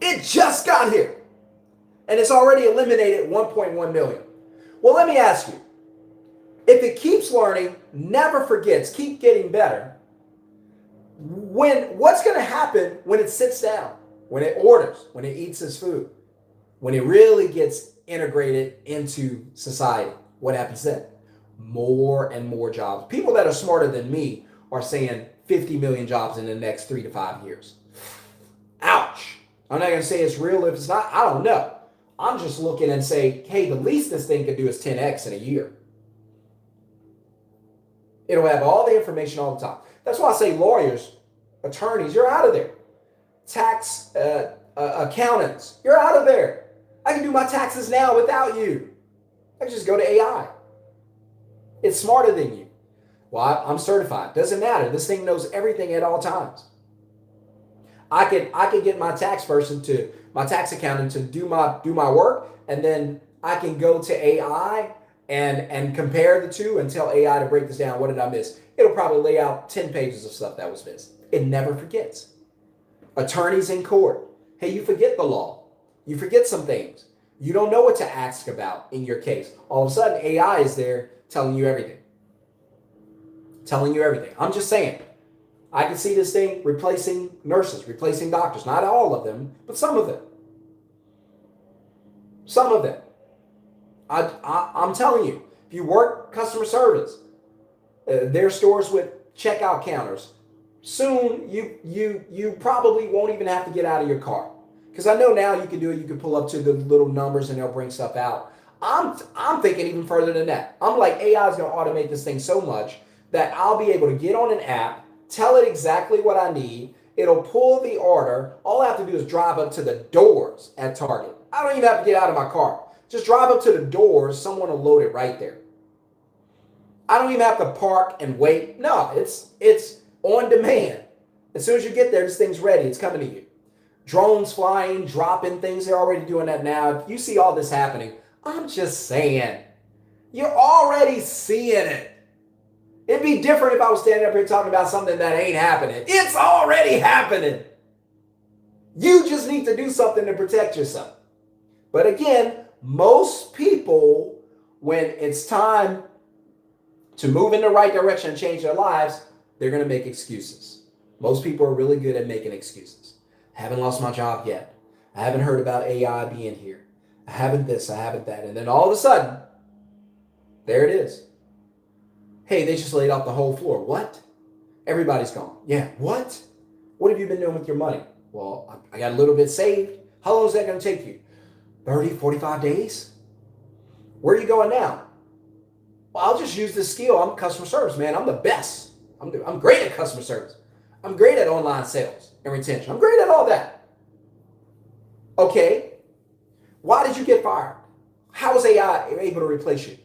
It just got here. And it's already eliminated 1.1 million. Well, let me ask you, if it keeps learning, never forgets, keep getting better, what's going to happen when it sits down, when it orders, when it eats its food, when it really gets integrated into society? What happens then? more and more jobs. People that are smarter than me are saying 50 million jobs in the next 3 to 5 years. Ouch. I'm not going to say it's real if it's not. I don't know. I'm just looking and say, hey, the least this thing could do is 10x in a year. It'll have all the information all the time. That's why I say lawyers, attorneys, you're out of there. Tax accountants, you're out of there. I can do my taxes now without you. I can just go to AI. It's smarter than you. Well, I'm certified. Doesn't matter. This thing knows everything at all times. I could get my tax accountant to do my work, and then I can go to AI and compare the two and tell AI to break this down. What did I miss? It'll probably lay out 10 pages of stuff that was missed. It never forgets. Attorneys in court. Hey, you forget the law. You forget some things. You don't know what to ask about in your case. All of a sudden, AI is there telling you everything. Telling you everything. I'm just saying. I can see this thing replacing nurses, replacing doctors. Not all of them, but some of them. Some of them. I'm telling you, if you work customer service, there are stores with checkout counters. Soon, you probably won't even have to get out of your car. Because I know now you can do it. You can pull up to the little numbers and they'll bring stuff out. I'm thinking even further than that. I'm like, AI is going to automate this thing so much that I'll be able to get on an app, tell it exactly what I need. It'll pull the order. All I have to do is drive up to the doors at Target. I don't even have to get out of my car. Just drive up to the doors. Someone will load it right there. I don't even have to park and wait. No, it's on demand. As soon as you get there, this thing's ready. It's coming to you. Drones flying, dropping things. They're already doing that now. If you see all this happening, I'm just saying, you're already seeing it. It'd be different if I was standing up here talking about something that ain't happening. It's already happening. You just need to do something to protect yourself. But again, most people, when it's time to move in the right direction and change their lives, they're going to make excuses. Most people are really good at making excuses. I haven't lost my job yet. I haven't heard about AI being here. I haven't this, I haven't that. And then all of a sudden, there it is. Hey, they just laid off the whole floor. What? Everybody's gone. Yeah, what? What have you been doing with your money? Well, I got a little bit saved. How long is that going to take you? 30, 45 days? Where are you going now? Well, I'll just use this skill. I'm customer service, man. I'm the best. I'm great at customer service. I'm great at online sales and retention. I'm great at all that. Okay. Why did you get fired? How was AI able to replace you?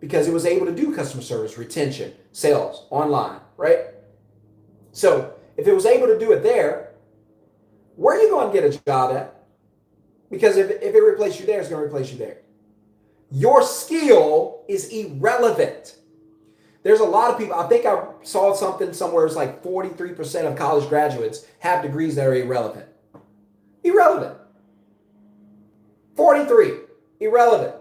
Because it was able to do customer service, retention, sales, online, right? So if it was able to do it there, where are you going to get a job at? Because if it replaced you there, it's going to replace you there. Your skill is irrelevant. There's a lot of people, I think I saw something somewhere, it's like 43% of college graduates have degrees that are irrelevant. Irrelevant. 43, irrelevant.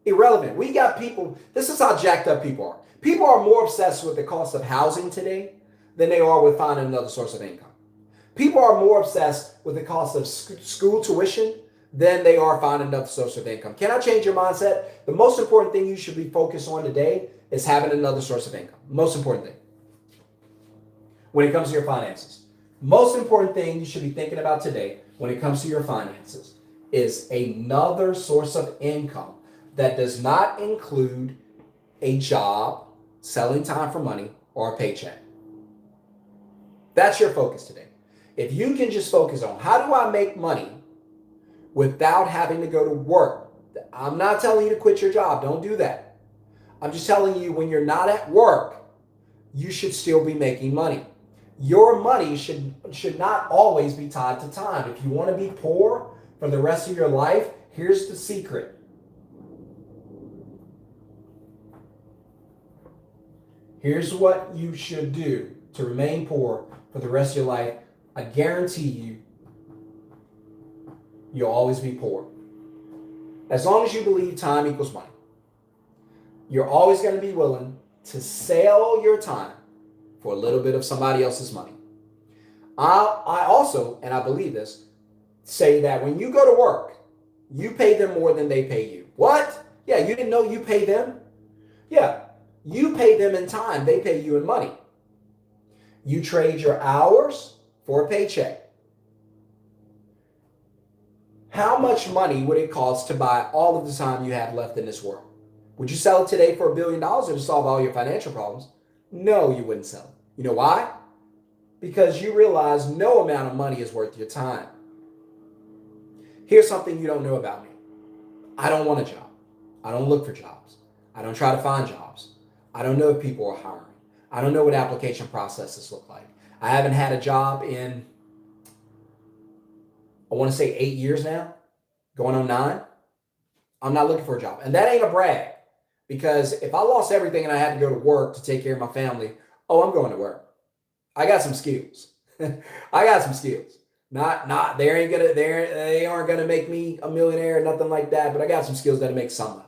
Irrelevant. We got people, this is how jacked up people are. People are more obsessed with the cost of housing today than they are with finding another source of income. People are more obsessed with the cost of school tuition than they are finding another source of income. Can I change your mindset? The most important thing you should be focused on today is having another source of income. Most important thing. When it comes to your finances. Most important thing you should be thinking about today when it comes to your finances is another source of income that does not include a job, selling time for money, or a paycheck. That's your focus today. If you can just focus on how do I make money without having to go to work. I'm not telling you to quit your job. Don't do that. I'm just telling you when you're not at work, you should still be making money. Your money should not always be tied to time. If you want to be poor for the rest of your life, here's the secret. Here's what you should do to remain poor for the rest of your life. I guarantee you'll always be poor. As long as you believe time equals money, you're always going to be willing to sell your time for a little bit of somebody else's money. I also, and I believe this, say that when you go to work, you pay them more than they pay you. What? Yeah, you didn't know you pay them? Yeah, you pay them in time, they pay you in money. You trade your hours for a paycheck. How much money would it cost to buy all of the time you have left in this world? Would you sell it today for $1 billion or to solve all your financial problems? No, you wouldn't sell it. You know why? Because you realize no amount of money is worth your time. Here's something you don't know about me. I don't want a job. I don't look for jobs. I don't try to find jobs. I don't know if people are hiring. I don't know what application processes look like. I haven't had a job in, I want to say 8 years now, going on 9. I'm not looking for a job. And that ain't a brag, because if I lost everything and I had to go to work to take care of my family, oh, I'm going to work. I got some skills. I got some skills. Not they aren't gonna make me a millionaire or nothing like that, but I got some skills that'll make some money.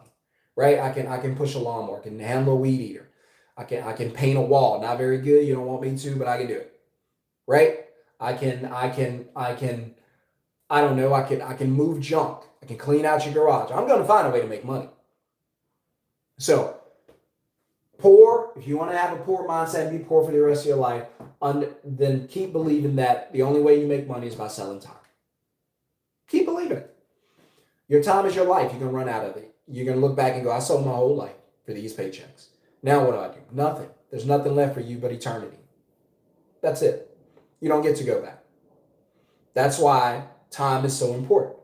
Right? I can push a lawnmower, I can handle a weed eater. I can paint a wall. Not very good, you don't want me to, but I can do it. Right? I can I don't know, I can move junk. I can clean out your garage. I'm gonna find a way to make money. So poor, if you want to have a poor mindset and be poor for the rest of your life, then keep believing that the only way you make money is by selling time. Keep believing it. Your time is your life. You're going to run out of it. You're going to look back and go, I sold my whole life for these paychecks. Now what do? Nothing. There's nothing left for you but eternity. That's it. You don't get to go back. That's why time is so important.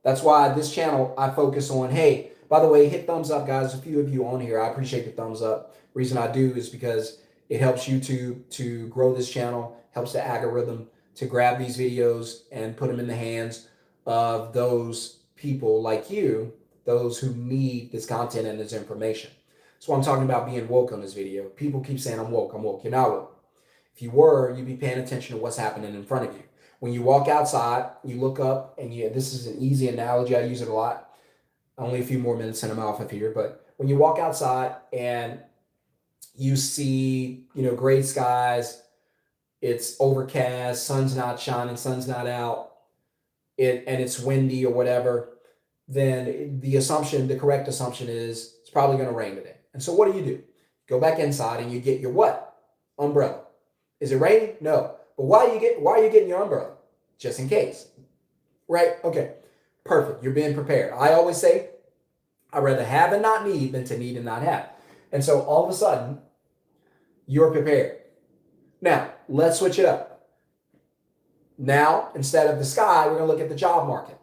That's why this channel, I focus on, hey, by the way, hit thumbs up, guys. A few of you on here, I appreciate the thumbs up. Reason I do is because it helps YouTube to grow this channel, helps the algorithm to grab these videos and put them in the hands of those people like you, those who need this content and this information. That's why I'm talking about being woke on this video. People keep saying I'm woke, I'm woke. You're not woke. If you were, you'd be paying attention to what's happening in front of you. When you walk outside, you look up, and this is an easy analogy. I use it a lot. Only a few more minutes and I'm off of here. But when you walk outside and you see, gray skies, it's overcast, sun's not shining, sun's not out, and it's windy or whatever, then the correct assumption is it's probably going to rain today. And so what do? Go back inside and you get your what? Umbrella. Is it raining? No. But why are you getting your umbrella? Just in case. Right? Okay. Perfect. You're being prepared. I always say, I'd rather have and not need than to need and not have. And so all of a sudden, you're prepared. Now, let's switch it up. Now, instead of the sky, we're going to look at the job market.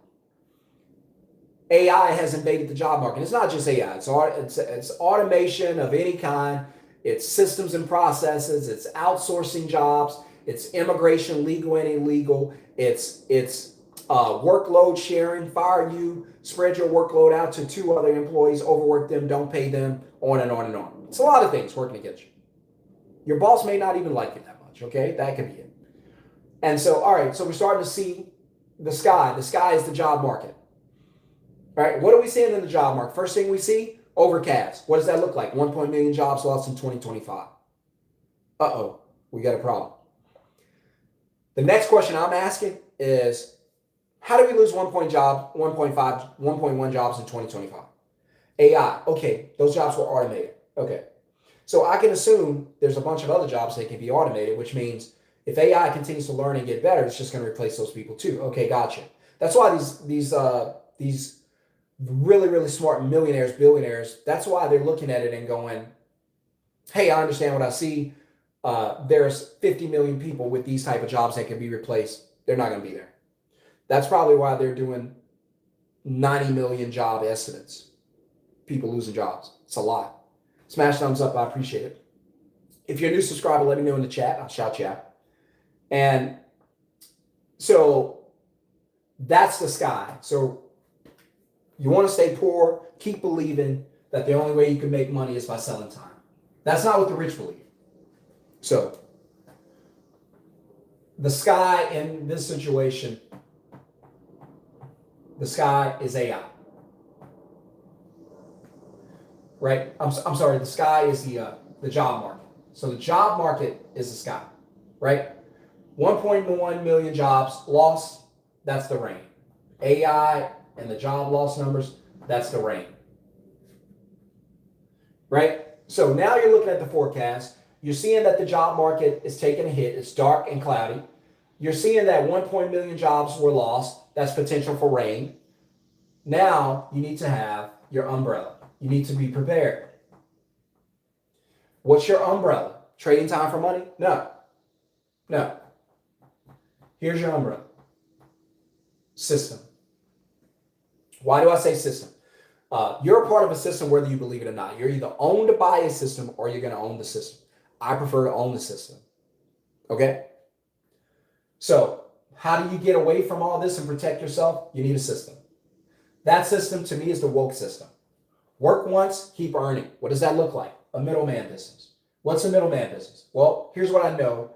AI has invaded the job market. It's not just AI. It's automation of any kind. It's systems and processes. It's outsourcing jobs. It's immigration, legal and illegal. It's workload sharing. Fire you, spread your workload out to 2 other employees, overwork them, don't pay them, on and on and on. It's a lot of things working against you. Your boss may not even like you that much, okay? That could be it. And so, all right, so we're starting to see the sky. The sky is the job market. All right, what are we seeing in the job market? First thing we see, overcast. What does that look like? 1 million jobs lost in 2025. Uh-oh, we got a problem. The next question I'm asking is, how do we lose 1.1 jobs in 2025? AI. Okay, those jobs were automated. Okay. So I can assume there's a bunch of other jobs that can be automated, which means if AI continues to learn and get better, it's just going to replace those people too. Okay, gotcha. That's why these really, really smart millionaires, billionaires, that's why they're looking at it and going, hey, I understand what I see. There's 50 million people with these type of jobs that can be replaced. They're not going to be there. That's probably why they're doing 90 million job estimates. People losing jobs. It's a lot. Smash thumbs up. I appreciate it. If you're a new subscriber, let me know in the chat. I'll shout you out. And so that's the sky. So you want to stay poor, keep believing that the only way you can make money is by selling time. That's not what the rich believe. So the sky in this situation, the sky is AI. Right? I'm sorry, the sky is the job market. So the job market is the sky, right? 1.1 million jobs lost, that's the rain. AI and the job loss numbers, that's the rain. right? So now you're looking at the forecast. You're seeing that the job market is taking a hit. It's dark and cloudy. You're seeing that 1 million jobs were lost. That's potential for rain. Now you need to have your umbrella. You need to be prepared. What's your umbrella? Trading time for money? No. No. Here's your umbrella. System. Why do I say system? You're a part of a system whether you believe it or not. You're either owned by a system or you're going to own the system. I prefer to own the system. Okay? So, how do you get away from all this and protect yourself? You need a system. That system to me is the woke system. Work once, keep earning. What does that look like? A middleman business. What's a middleman business? Well, here's what I know.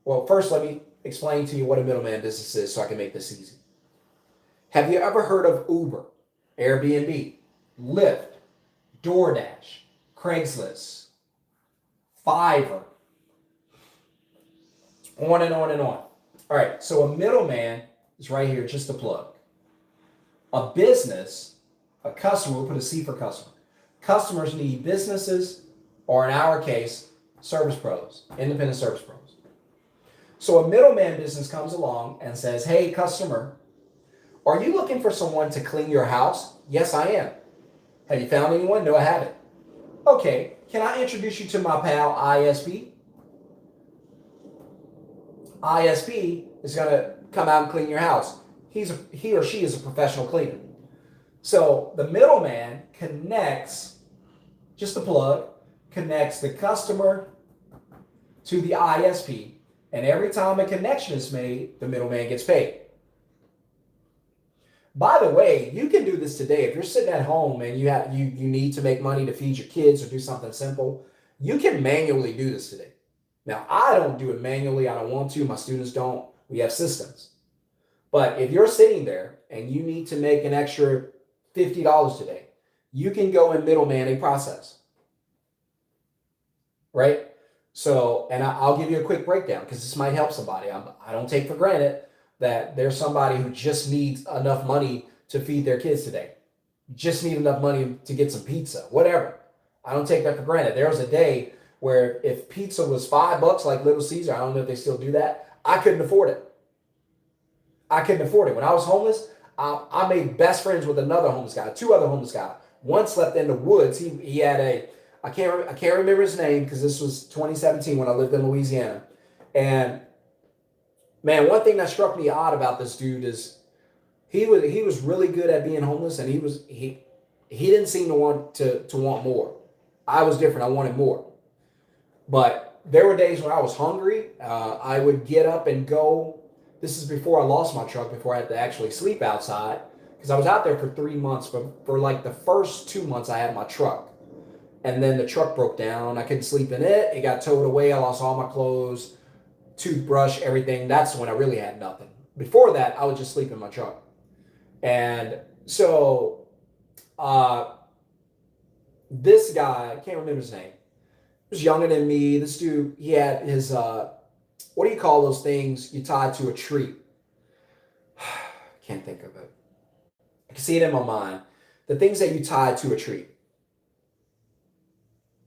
Well, first, let me explain to you what a middleman business is so I can make this easy. Have you ever heard of Uber, Airbnb, Lyft, DoorDash, Craigslist, Fiverr, on and on and on? All right, so a middleman is right here, just a plug. A business, a customer, we'll put a C for customer. Customers need businesses, or in our case, service pros, independent service pros. So a middleman business comes along and says, hey, customer, are you looking for someone to clean your house? Yes, I am. Have you found anyone? No, I haven't. Okay, can I introduce you to my pal, ISP? ISP is going to come out and clean your house. He or she is a professional cleaner. So the middleman connects, just a plug, connects the customer to the ISP. And every time a connection is made, the middleman gets paid. By the way, you can do this today. If you're sitting at home and you need to make money to feed your kids or do something simple, you can manually do this today. Now, I don't do it manually. I don't want to. My students don't. We have systems. But if you're sitting there and you need to make an extra $50 today, you can go and middleman a process. Right? So, and I'll give you a quick breakdown because this might help somebody. I don't take for granted that there's somebody who just needs enough money to feed their kids today. Just need enough money to get some pizza, whatever. I don't take that for granted. There was a day where if pizza was $5 like Little Caesar, I don't know if they still do that, I couldn't afford it. I couldn't afford it. When I was homeless, I made best friends with another homeless guy, two other homeless guys. One slept in the woods. He had I can't remember his name because this was 2017 when I lived in Louisiana. And man, one thing that struck me odd about this dude is he was really good at being homeless, and he didn't seem to want more. I was different. I wanted more. But there were days when I was hungry. I would get up and go. This is before I lost my truck, before I had to actually sleep outside, because I was out there for 3 months. But for like the first 2 months, I had my truck. And then the truck broke down. I couldn't sleep in it. It got towed away. I lost all my clothes, toothbrush, everything. That's when I really had nothing. Before that, I would just sleep in my truck. And so this guy, I can't remember his name. He was younger than me. This dude, he had his, what do you call those things you tie to a tree? Can't think of it. I can see it in my mind. The things that you tie to a tree.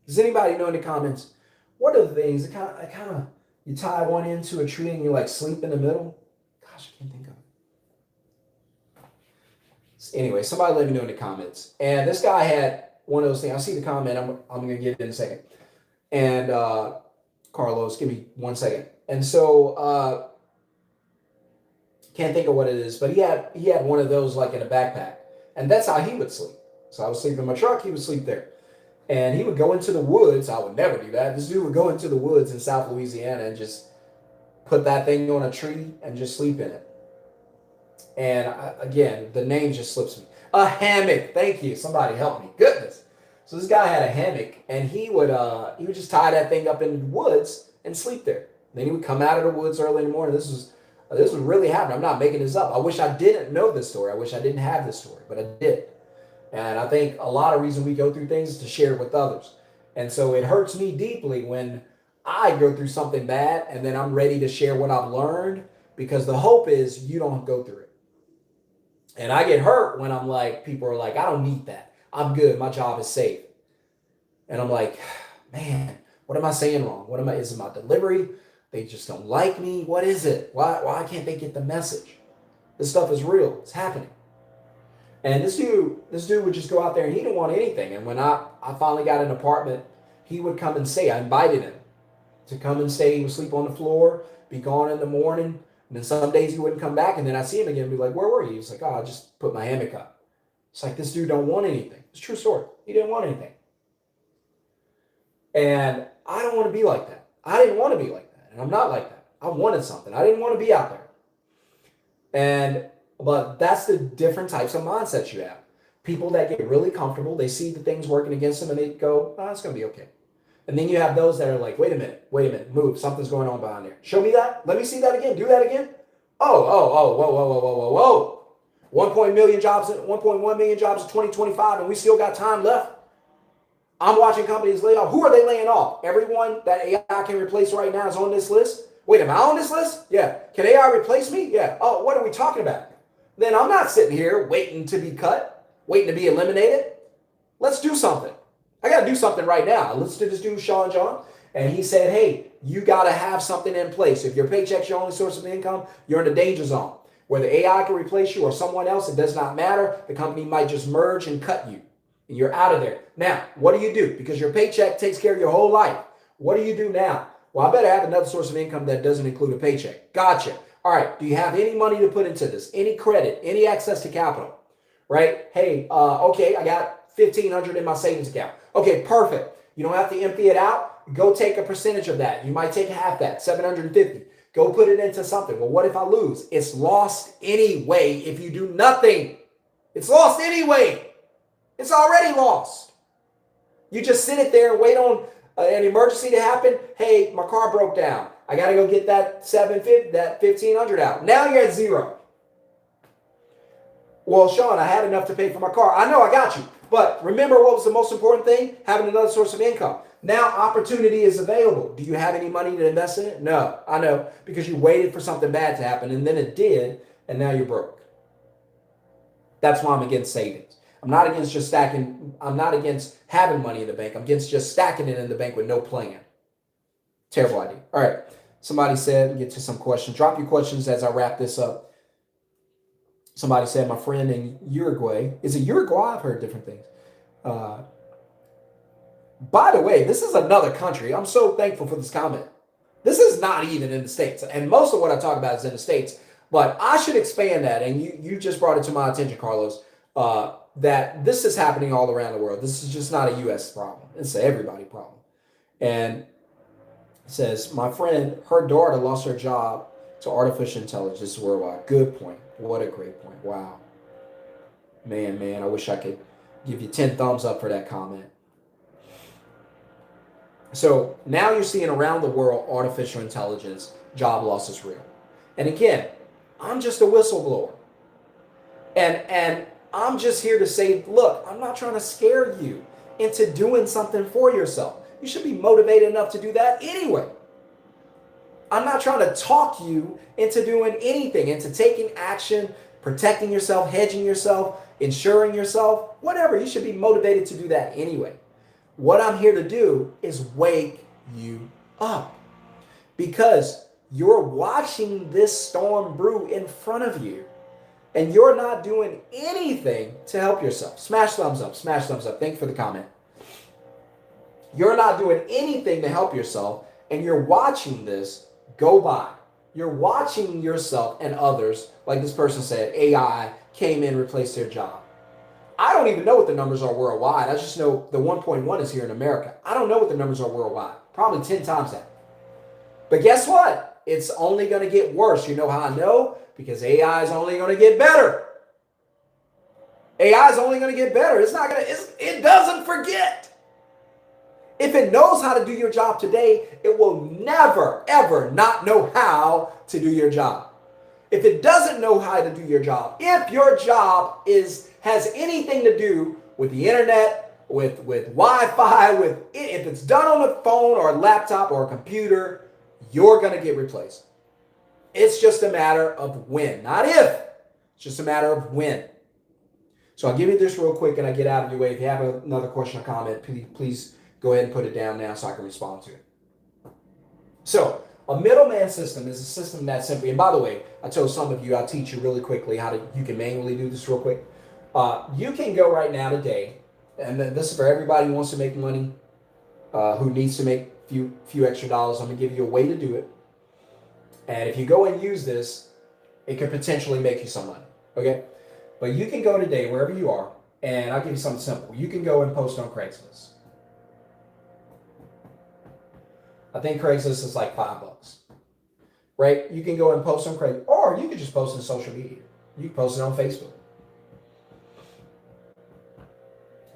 Does anybody know in the comments, what are the things that kind of you tie one into a tree and you like sleep in the middle? Gosh, I can't think of it. Anyway, somebody let me know in the comments. And this guy had one of those things. I see the comment. I'm going to get it in a second. And Carlos, give me 1 second. And so can't think of what it is, but he had one of those like in a backpack, and that's how he would sleep. So I would sleep in my truck. He would sleep there. And he would go into the woods. I would never do that. This dude would go into the woods in South Louisiana and just put that thing on a tree and just sleep in it. And again, the name just slips me. A hammock. Thank you. Somebody help me. Goodness. So this guy had a hammock, and he would just tie that thing up in the woods and sleep there. Then he would come out of the woods early in the morning. This was really happening. I'm not making this up. I wish I didn't know this story. I wish I didn't have this story, but I did. And I think a lot of reason we go through things is to share it with others. And so it hurts me deeply when I go through something bad and then I'm ready to share what I've learned, because the hope is you don't go through it. And I get hurt when I'm like, people are like, I don't need that. I'm good. My job is safe. And I'm like, man, what am I saying wrong? Is it my delivery? They just don't like me. What is it? Why can't they get the message? This stuff is real. It's happening. And this dude would just go out there and he didn't want anything. And when I finally got an apartment, he would come and stay. I invited him to come and stay. He would sleep on the floor, be gone in the morning. And then some days he wouldn't come back. And then I'd see him again and be like, where were you? He was like, oh, I just put my hammock up. It's like, this dude don't want anything. It's a true story. He didn't want anything. And I don't want to be like that. I didn't want to be like that. And I'm not like that. I wanted something. I didn't want to be out there. But that's the different types of mindsets you have. People that get really comfortable, they see the things working against them and they go, oh, it's going to be okay. And then you have those that are like, wait a minute, move. Something's going on behind there. Show me that. Let me see that again. Do that again. Whoa. 1.1 million jobs in 2025 and we still got time left. I'm watching companies lay off. Who are they laying off? Everyone that AI can replace right now is on this list. Wait, am I on this list? Yeah. Can AI replace me? Yeah. Oh, what are we talking about? Then I'm not sitting here waiting to be cut, waiting to be eliminated. Let's do something. I got to do something right now. Let's do this dude, Shon-Jhon. And he said, hey, you got to have something in place. If your paycheck's your only source of income, you're in the danger zone. Whether AI can replace you or someone else, it does not matter. The company might just merge and cut you. And you're out of there. Now, what do? Because your paycheck takes care of your whole life. What do you do now? Well, I better have another source of income that doesn't include a paycheck. Gotcha. All right. Do you have any money to put into this? Any credit? Any access to capital? Right? Hey, okay, I got $1,500 in my savings account. Okay, perfect. You don't have to empty it out. Go take a percentage of that. You might take half that, $750. Go put it into something. Well, what if I lose? It's lost anyway if you do nothing. It's lost anyway. It's already lost. You just sit it there and wait on an emergency to happen. Hey, my car broke down. I got to go get that $750, that $1,500 out. Now you're at zero. Well, Sean, I had enough to pay for my car. I know, I got you. But remember what was the most important thing? Having another source of income. Now opportunity is available. Do you have any money to invest in it? No, I know, because you waited for something bad to happen and then it did, and now you're broke. That's why I'm against savings. I'm not against just stacking. I'm not against having money in the bank. I'm against just stacking it in the bank with no plan. Terrible idea. All right. Somebody said, get to some questions. Drop your questions as I wrap this up. Somebody said, my friend in Uruguay. Is it Uruguay? I've heard different things. By the way, this is another country. I'm so thankful for this comment. This is not even in the States. And most of what I talk about is in the States. But I should expand that. And you just brought it to my attention, Carlos, that this is happening all around the world. This is just not a U.S. problem. It's an everybody problem. And it says, my friend, her daughter lost her job to artificial intelligence worldwide. Good point. What a great point. Wow. Man, I wish I could give you 10 thumbs up for that comment. So now you're seeing around the world artificial intelligence, job loss is real. And again, I'm just a whistleblower. And I'm just here to say, look, I'm not trying to scare you into doing something for yourself. You should be motivated enough to do that anyway. I'm not trying to talk you into doing anything, into taking action, protecting yourself, hedging yourself, insuring yourself, whatever. You should be motivated to do that anyway. What I'm here to do is wake you up because you're watching this storm brew in front of you and you're not doing anything to help yourself. Smash thumbs up, smash thumbs up. Thank you for the comment. You're not doing anything to help yourself and you're watching this go by. You're watching yourself and others, like this person said, AI came in, replaced their job. I don't even know what the numbers are worldwide. I just know the 1.1 is here in America. I don't know what the numbers are worldwide. Probably 10 times that. But guess what? It's only going to get worse. You know how I know? Because AI is only going to get better. AI is only going to get better. It's not going to, it doesn't forget. If it knows how to do your job today, it will never, ever not know how to do your job. If it doesn't know how to do your job, if your job has anything to do with the internet, with Wi-Fi, if it's done on a phone or a laptop or a computer, you're going to get replaced. It's just a matter of when, not if. It's just a matter of when. So I'll give you this real quick and I get out of your way. If you have another question or comment, please Go ahead and put it down now so I can respond to it. So a middleman system is a system that simply, and by the way, I told some of you, I'll teach you really quickly how you can manually do this real quick. You can go right now today, and this is for everybody who wants to make money, who needs to make few extra dollars. I'm gonna give you a way to do it. And if you go and use this, it could potentially make you some money, okay? But you can go today, wherever you are, and I'll give you something simple. You can go and post on Craigslist. I think Craigslist is like $5, right? You can go and post on Craigslist, or you can just post on social media. You can post it on Facebook.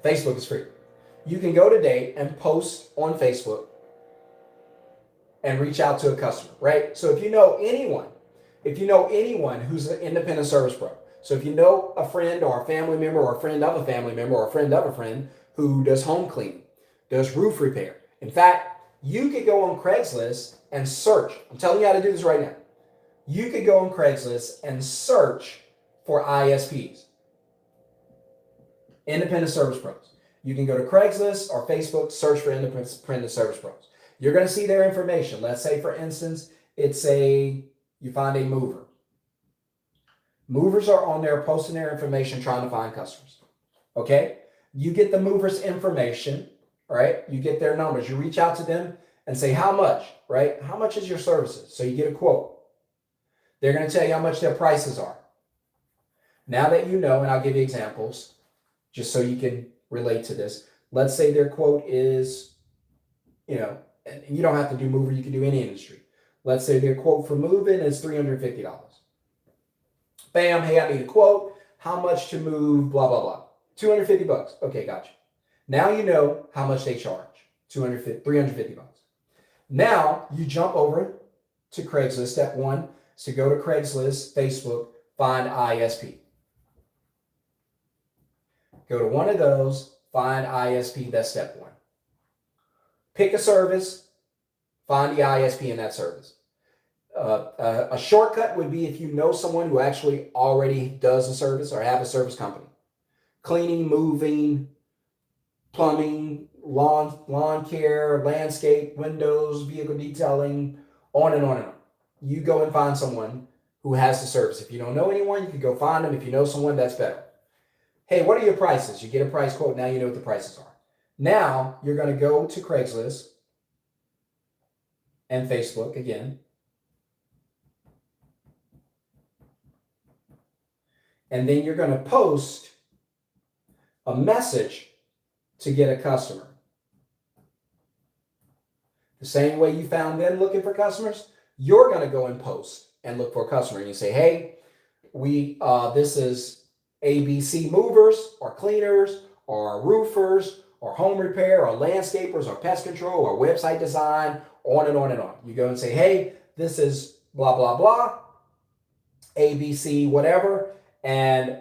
Facebook is free. You can go today and post on Facebook and reach out to a customer, right? So if you know anyone who's an independent service pro, so if you know a friend or a family member or a friend of a family member or a friend of a friend who does home cleaning, does roof repair. In fact, you could go on Craigslist and search. I'm telling you how to do this right now. You could go on Craigslist and search for ISPs, independent service pros. You can go to Craigslist or Facebook, search for independent service pros. You're going to see their information. Let's say, for instance, you find a mover. Movers are on there posting their information, trying to find customers. Okay? You get the mover's information, right? You get their numbers. You reach out to them and say, how much, right? How much is your services? So you get a quote. They're going to tell you how much their prices are. Now that you know, and I'll give you examples, just so you can relate to this. Let's say their quote is, and you don't have to do mover, you can do any industry. Let's say their quote for moving is $350. Bam, hey, I need a quote. How much to move, blah, blah, blah. $250. Okay, gotcha. Now you know how much they charge, $350. Now you jump over to Craigslist. Step one is to go to Craigslist, Facebook, find ISP. Go to one of those, find ISP, that's step one. Pick a service, find the ISP in that service. A shortcut would be if you know someone who actually already does a service or have a service company. Cleaning, moving, plumbing, lawn care, landscape, windows, vehicle detailing, on and on and on. You go and find someone who has the service. If you don't know anyone, you can go find them. If you know someone, that's better. Hey, what are your prices? You get a price quote. Now you know what the prices are. Now you're going to go to Craigslist and Facebook again. And then you're going to post a message to get a customer. The same way you found them looking for customers, you're going to go and post and look for a customer. And you say, hey, this is ABC movers or cleaners or roofers or home repair or landscapers or pest control or website design, on and on and on. You go and say, hey, this is blah, blah, blah, ABC, whatever. And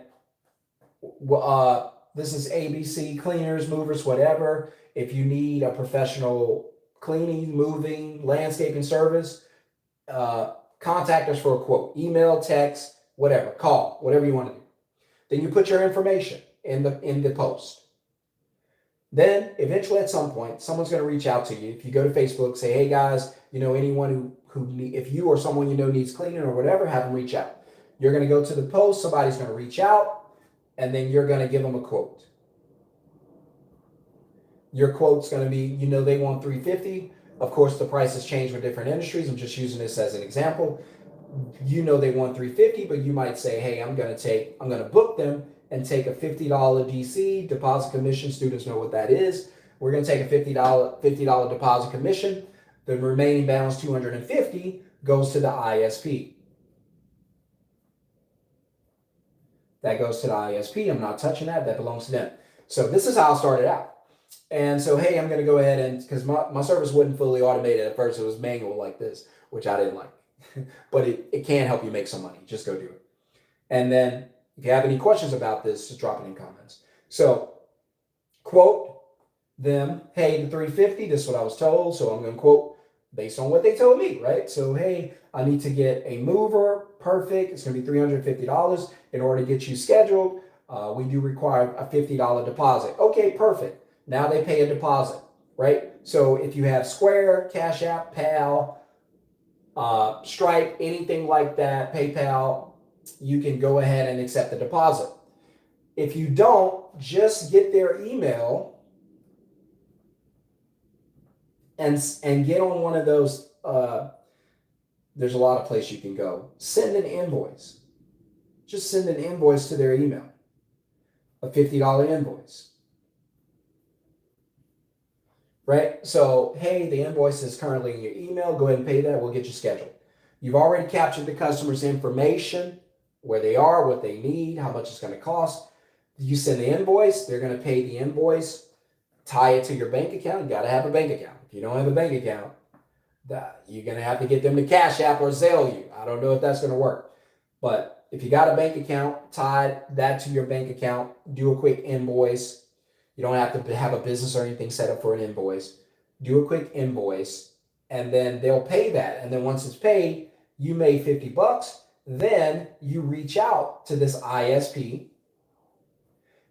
this is ABC cleaners, movers, whatever. If you need a professional cleaning, moving, landscaping service, contact us for a quote. Email, text, whatever, call, whatever you want to do. Then you put your information in the post. Then eventually at some point, someone's going to reach out to you. If you go to Facebook, say, hey guys, anyone if you or someone needs cleaning or whatever, have them reach out. You're going to go to the post, somebody's going to reach out, and then you're going to give them a quote. Your quote's going to be, they want $350. Of course, the prices change with different industries. I'm just using this as an example. They want $350, but you might say, hey, I'm going to book them and take a $50 DC, deposit commission. Students know what that is. We're going to take a $50 deposit commission. The remaining balance, $250, goes to the ISP. That goes to the ISP. I'm not touching that. That belongs to them. So this is how I started out. And so, hey, I'm going to go ahead and, because my service wasn't fully automated at first, it was manual like this, which I didn't like. But it can help you make some money. Just go do it. And then if you have any questions about this, just drop it in comments. So quote them, hey, the $350, this is what I was told. So I'm going to quote based on what they told me, right? So, hey, I need to get a mover. Perfect. It's going to be $350 in order to get you scheduled. We do require a $50 deposit. Okay, perfect. Now they pay a deposit. right? So if you have Square, Cash App, PAL, Stripe, anything like that, PayPal, you can go ahead and accept the deposit. If you don't, just get their email and get on one of those. There's a lot of places you can go. Send an invoice. Just send an invoice to their email, a $50 invoice. Right? So, hey, the invoice is currently in your email. Go ahead and pay that. We'll get you scheduled. You've already captured the customer's information, where they are, what they need, how much it's going to cost. You send the invoice. They're going to pay the invoice, tie it to your bank account. You got to have a bank account. If you don't have a bank account, you're going to have to get them to Cash App or Zelle you. I don't know if that's going to work. But if you got a bank account, tie that to your bank account, do a quick invoice. You don't have to have a business or anything set up for an invoice. Do a quick invoice, and then they'll pay that. And then once it's paid, you made $50. Then you reach out to this ISP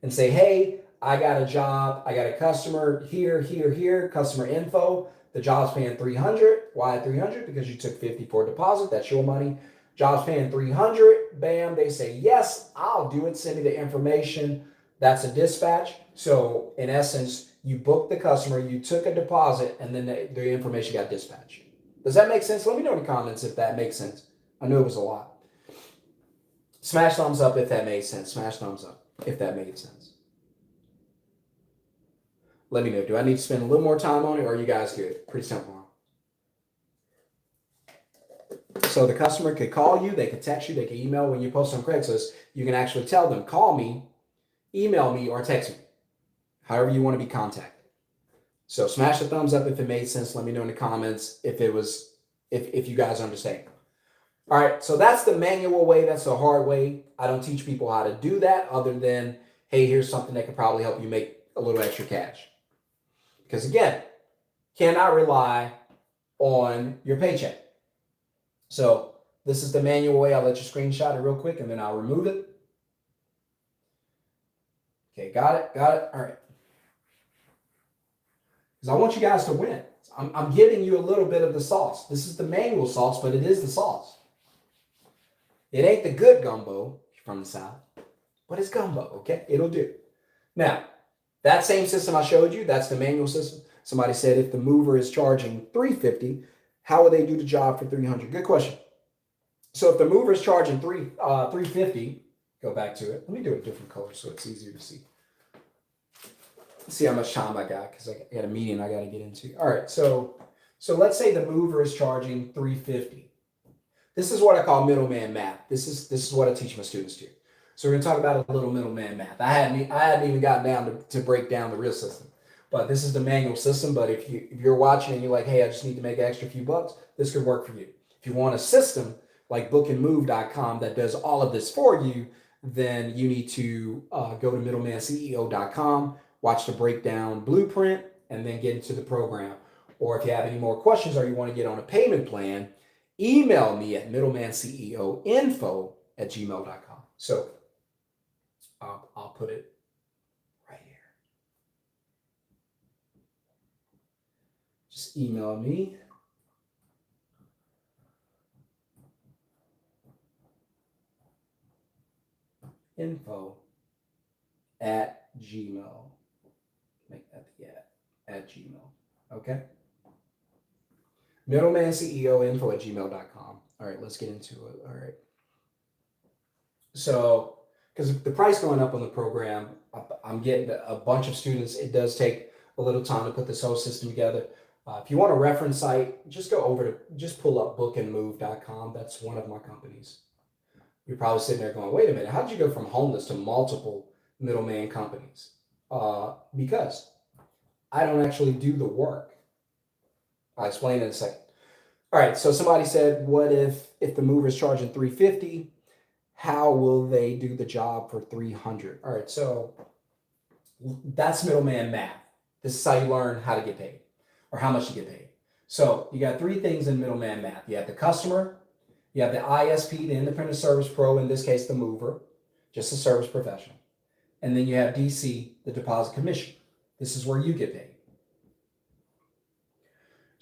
and say, hey, I got a job. I got a customer here, customer info. The job's paying $300. Why $300? Because you took $50 for a deposit. That's your money. Job's paying $300. Bam. They say, yes, I'll do it. Send me the information. That's a dispatch. So in essence, you booked the customer, you took a deposit, and then the information got dispatched. Does that make sense? Let me know in the comments if that makes sense. I know it was a lot. Smash thumbs up if that made sense. Smash thumbs up if that made sense. Let me know. Do I need to spend a little more time on it, or are you guys good? Pretty simple. So the customer could call you, they could text you, they could email. When you post on Craigslist, you can actually tell them, call me, email me, or text me. However you want to be contacted. So smash the thumbs up if it made sense. Let me know in the comments if you guys understand. All right, so that's the manual way. That's the hard way. I don't teach people how to do that other than, hey, here's something that could probably help you make a little extra cash. Because again, cannot rely on your paycheck. So this is the manual way. I'll let you screenshot it real quick and then I'll remove it. Okay, got it. All right. Because I want you guys to win. I'm giving you a little bit of the sauce. This is the manual sauce, but it is the sauce. It ain't the good gumbo from the South, but it's gumbo, okay? It'll do. Now, that same system I showed you, that's the manual system. Somebody said if the mover is charging $350, how would they do the job for $300? Good question. So if the mover is charging $350, go back to it. Let me do a different color so it's easier to see. Let's see how much time I got because I got a meeting I got to get into. All right, so let's say the mover is charging $350. This is what I call middleman math. This is what I teach my students to. So we're gonna talk about a little middleman math. I hadn't even gotten down to break down the real system, but this is the manual system. But if you're watching and you're like, hey, I just need to make an extra few bucks, this could work for you. If you want a system like bookandmove.com that does all of this for you, then you need to go to middlemanceo.com, watch the breakdown blueprint, and then get into the program. Or if you have any more questions or you want to get on a payment plan, email me at middlemanceo.info@gmail.com. So I'll put it right here. Just email me. info@gmail. Make that the at Gmail. Okay. Middleman CEO info@gmail.com. All right, let's get into it. All right. So, because the price going up on the program, I'm getting a bunch of students. It does take a little time to put this whole system together. If you want a reference site, just pull up bookandmove.com. That's one of my companies. You're probably sitting there going, wait a minute, how did you go from homeless to multiple middleman companies? Because I don't actually do the work. I'll explain in a second. All right, so somebody said, what if the mover is charging $350? How will they do the job for $300? All right, so that's middleman math. This is how you learn how to get paid or how much to get paid. So you got three things in middleman math. You have the customer, you have the ISP, the independent service pro, in this case, the mover, just a service professional. And then you have DC, the deposit commission. This is where you get paid.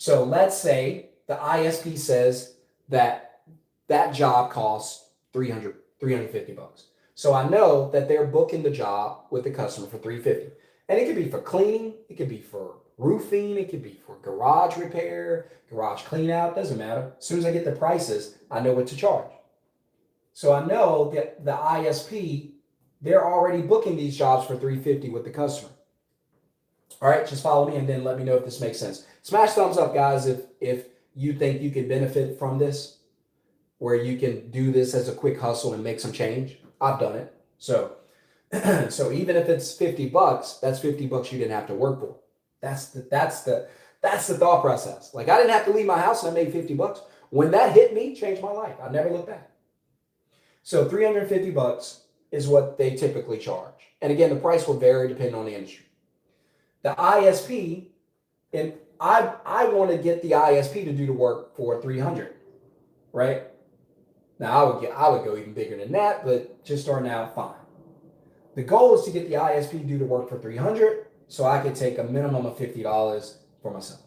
So let's say the ISP says that that job costs 350 bucks. So I know that they're booking the job with the customer for 350. And it could be for cleaning, it could be for roofing, it could be for garage repair, garage clean out, doesn't matter. As soon as I get the prices, I know what to charge. So I know that the ISP, they're already booking these jobs for 350 with the customer. All right, just follow me and then let me know if this makes sense. Smash thumbs up, guys, if you think you can benefit from this, where you can do this as a quick hustle and make some change. I've done it. So even if it's 50 bucks, that's 50 bucks you didn't have to work for. That's the thought process. Like, I didn't have to leave my house and I made 50 bucks. When that hit me, changed my life. I never looked back. So 350 bucks is what they typically charge. And again, the price will vary depending on the industry. The ISP, and I want to get the ISP to do the work for 300, right? Now I would go even bigger than that, but just starting out, fine. The goal is to get the ISP to do the work for 300, so I could take a minimum of $50 for myself,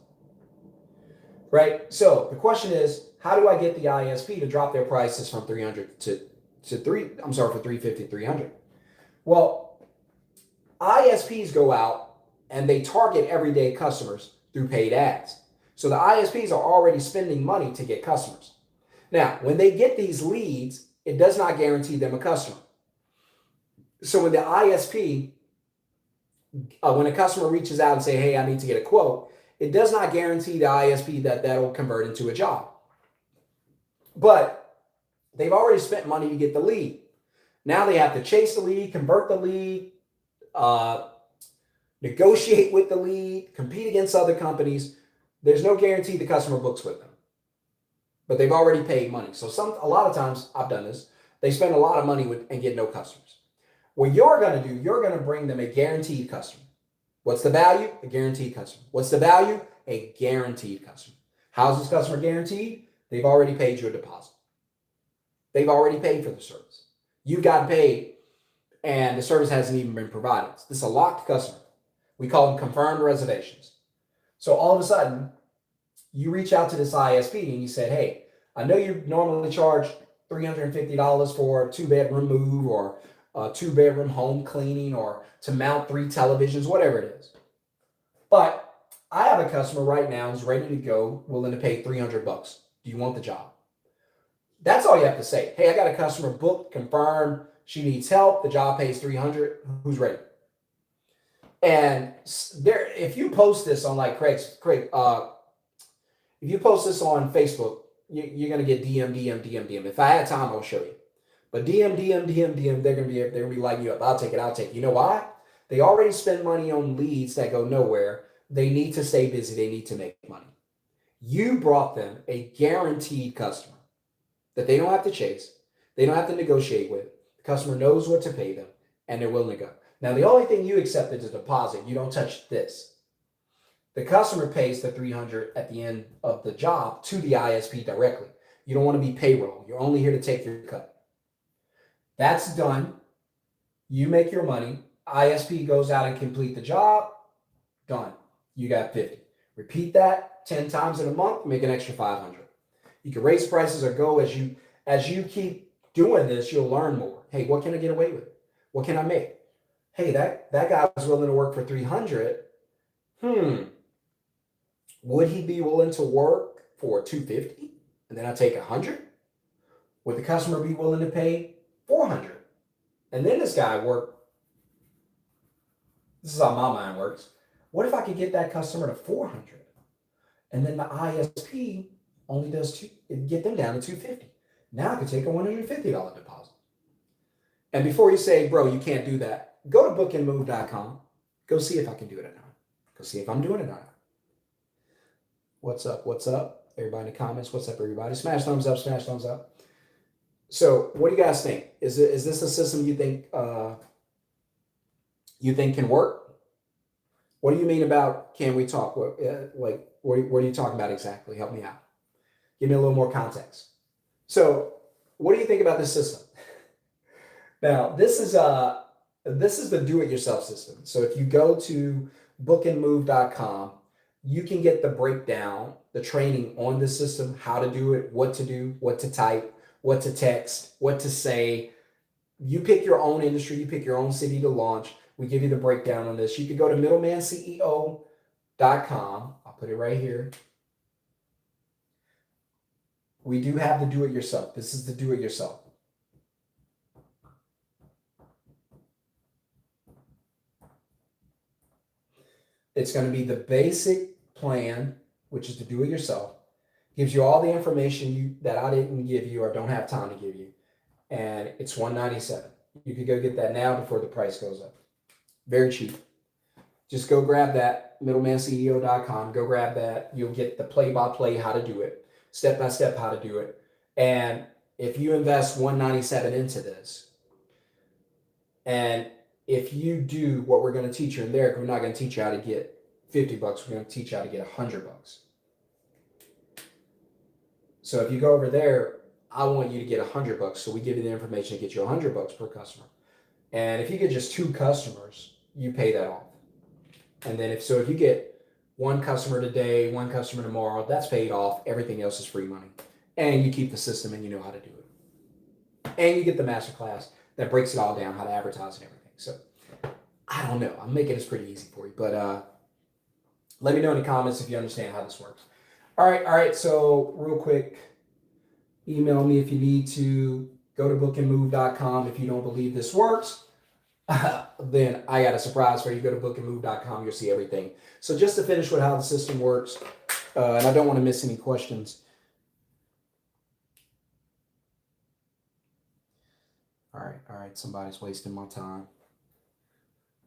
right? So the question is, how do I get the ISP to drop their prices from 300 to for 350 to 300? Well, ISPs go out and they target everyday customers through paid ads. So the ISPs are already spending money to get customers. Now, when they get these leads, it does not guarantee them a customer. So when the ISP, when a customer reaches out and say, hey, I need to get a quote, it does not guarantee the ISP that that'll convert into a job. But they've already spent money to get the lead. Now they have to chase the lead, convert the lead, negotiate with the lead, compete against other companies. There's no guarantee the customer books with them. But they've already paid money. So a lot of times, I've done this, they spend a lot of money and get no customers. What you're going to do, you're going to bring them a guaranteed customer. What's the value? A guaranteed customer. What's the value? A guaranteed customer. How's this customer guaranteed? They've already paid you a deposit. They've already paid for the service. You got paid and the service hasn't even been provided. This is a locked customer. We call them confirmed reservations. So all of a sudden, you reach out to this ISP and you said, hey, I know you normally charge $350 for a 2-bedroom move or a 2-bedroom home cleaning or to mount 3 televisions, whatever it is. But I have a customer right now who's ready to go, willing to pay 300 bucks. Do you want the job? That's all you have to say. Hey, I got a customer booked, confirmed. She needs help. The job pays 300. Who's ready? And there, if you post this on like Craig, if you post this on Facebook, you're gonna get DM. If I had time, I'll show you. But DM, they're gonna be lighting you up. I'll take it. You know why? They already spend money on leads that go nowhere. They need to stay busy. They need to make money. You brought them a guaranteed customer that they don't have to chase. They don't have to negotiate with. The customer knows what to pay them, and they're willing to go. Now, the only thing you accept is a deposit. You don't touch this. The customer pays the $300 at the end of the job to the ISP directly. You don't want to be payroll. You're only here to take your cut. That's done. You make your money. ISP goes out and complete the job. Done. You got 50. Repeat that 10 times in a month, make an extra 500. You can raise prices or go as you keep doing this, you'll learn more. Hey, what can I get away with? What can I make? Hey, that guy was willing to work for 300. Would he be willing to work for 250? And then I take 100? Would the customer be willing to pay 400? And then this guy worked. This is how my mind works. What if I could get that customer to 400? And then the ISP only does get them down to 250. Now I could take a $150 deposit. And before you say, bro, you can't do that, go to bookandmove.com. Go see if I can do it or not. Go see if I'm doing it or not. What's up? What's up? Everybody in the comments, what's up, everybody? Smash thumbs up, smash thumbs up. So what do you guys think? Is this a system you think can work? What do you mean about can we talk? What are you talking about exactly? Help me out. Give me a little more context. So what do you think about this system? Now, this is the do-it-yourself system. So if you go to bookandmove.com, you can get the breakdown, the training on the system, how to do it, what to do, what to type, what to text, what to say. You pick your own industry, you pick your own city to launch. We give you the breakdown on this. You can go to middlemanceo.com. I'll put it right here. We do have the do-it-yourself. This is the do-it-yourself. It's going to be the basic plan, which is to do it yourself. Gives you all the information that I didn't give you or don't have time to give you. And it's $197. You could go get that now before the price goes up. Very cheap. Just go grab that, middlemanceo.com. Go grab that. You'll get the play-by-play how to do it, step-by-step how to do it. And if you invest $197 into this, and if you do what we're going to teach you in there, we're not going to teach you how to get $50. We're going to teach you how to get $100. So if you go over there, I want you to get $100. So we give you the information to get you $100 per customer. And if you get just 2 customers, you pay that off. And then if you get 1 customer today, 1 customer tomorrow, that's paid off. Everything else is free money. And you keep the system and you know how to do it. And you get the master class that breaks it all down, how to advertise and everything. So I don't know. I'm making this pretty easy for you. But let me know in the comments if you understand how this works. All right. So real quick, email me if you need to. Go to bookandmove.com. If you don't believe this works, then I got a surprise for you. Go to bookandmove.com. You'll see everything. So just to finish with how the system works, and I don't want to miss any questions. All right. Somebody's wasting my time.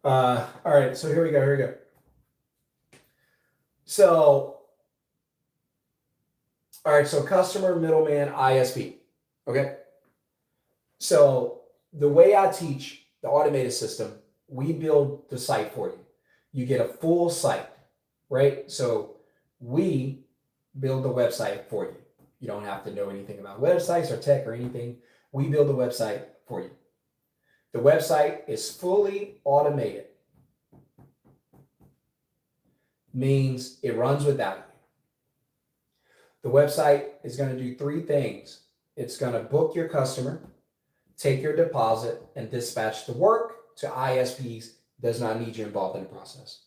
All right. So here we go. So, all right. So customer, middleman, ISP. Okay. So the way I teach the automated system, we build the site for you. You get a full site, right? So we build the website for you. You don't have to know anything about websites or tech or anything. We build the website for you. The website is fully automated. Means it runs without you. The website is going to do 3 things. It's going to book your customer, take your deposit, and dispatch the work to ISPs. Does not need you involved in the process.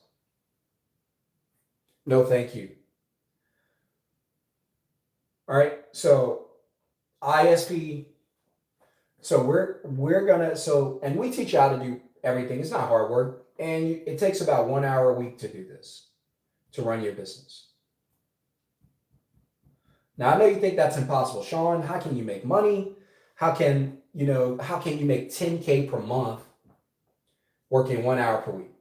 No, thank you. All right. So ISP. So we're gonna and we teach you how to do everything. It's not hard work, and it takes about 1 hour a week to do this, to run your business. Now I know you think that's impossible, Sean. How can you make money? How can you make $10K per month working 1 hour per week?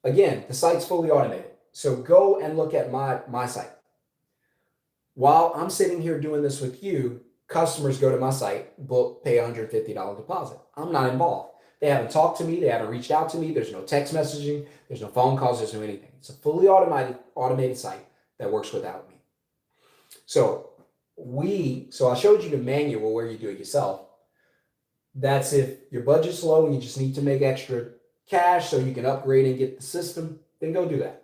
Again, the site's fully automated. So go and look at my site. While I'm sitting here doing this with you, customers go to my site, book, pay $150 deposit. I'm not involved. They haven't talked to me. They haven't reached out to me. There's no text messaging. There's no phone calls. There's no anything. It's a fully automated site that works without me. So I showed you the manual where you do it yourself. That's if your budget's low and you just need to make extra cash so you can upgrade and get the system, then go do that.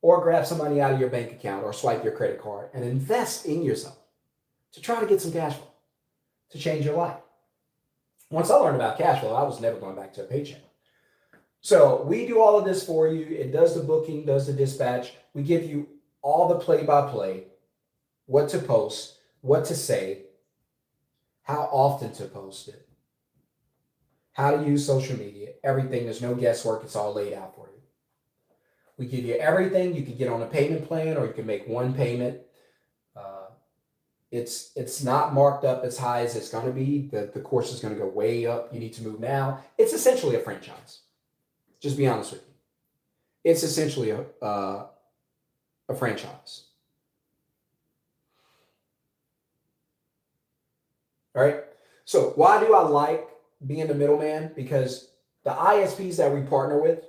Or grab some money out of your bank account or swipe your credit card and invest in yourself to try to get some cash flow to change your life. Once I learned about cash flow, I was never going back to a paycheck. So we do all of this for you. It does the booking, does the dispatch. We give you all the play-by-play, what to post, what to say, how often to post it, how to use social media, everything. There's no guesswork. It's all laid out for you. We give you everything. You can get on a payment plan or you can make one payment. It's not marked up as high as it's going to be. The course is going to go way up. You need to move now. It's essentially a franchise. Just be honest with you. It's essentially a franchise. All right. So why do I like being the middleman? Because the ISPs that we partner with,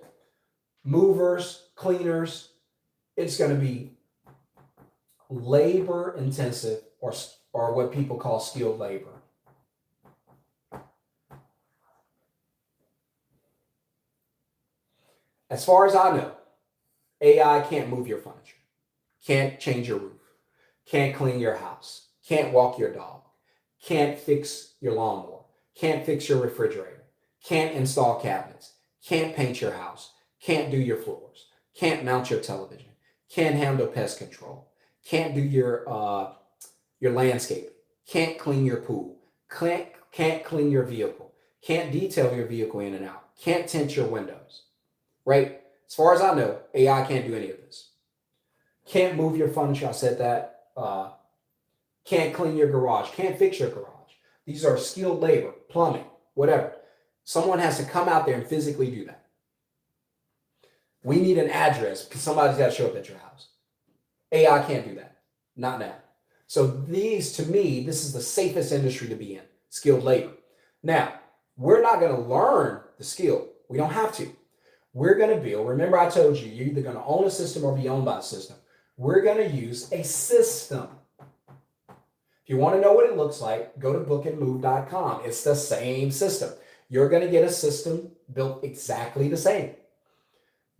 movers, cleaners, it's going to be labor intensive or what people call skilled labor. As far as I know, AI can't move your furniture, can't change your roof, can't clean your house, can't walk your dog, can't fix your lawnmower, can't fix your refrigerator, can't install cabinets, can't paint your house, can't do your floors, can't mount your television, can't handle pest control, can't do your landscaping, can't clean your pool, can't clean your vehicle, can't detail your vehicle in and out, can't tint your windows, right? As far as I know, AI can't do any of this. Can't move your furniture. I said that. Can't clean your garage. Can't fix your garage. These are skilled labor, plumbing, whatever. Someone has to come out there and physically do that. We need an address because somebody's got to show up at your house. AI can't do that. Not now. So these, to me, this is the safest industry to be in, skilled labor. Now, we're not going to learn the skill. We don't have to. We're going to build, remember I told you, you're either going to own a system or be owned by a system. We're going to use a system. If you want to know what it looks like, go to bookandmove.com. It's the same system. You're going to get a system built exactly the same.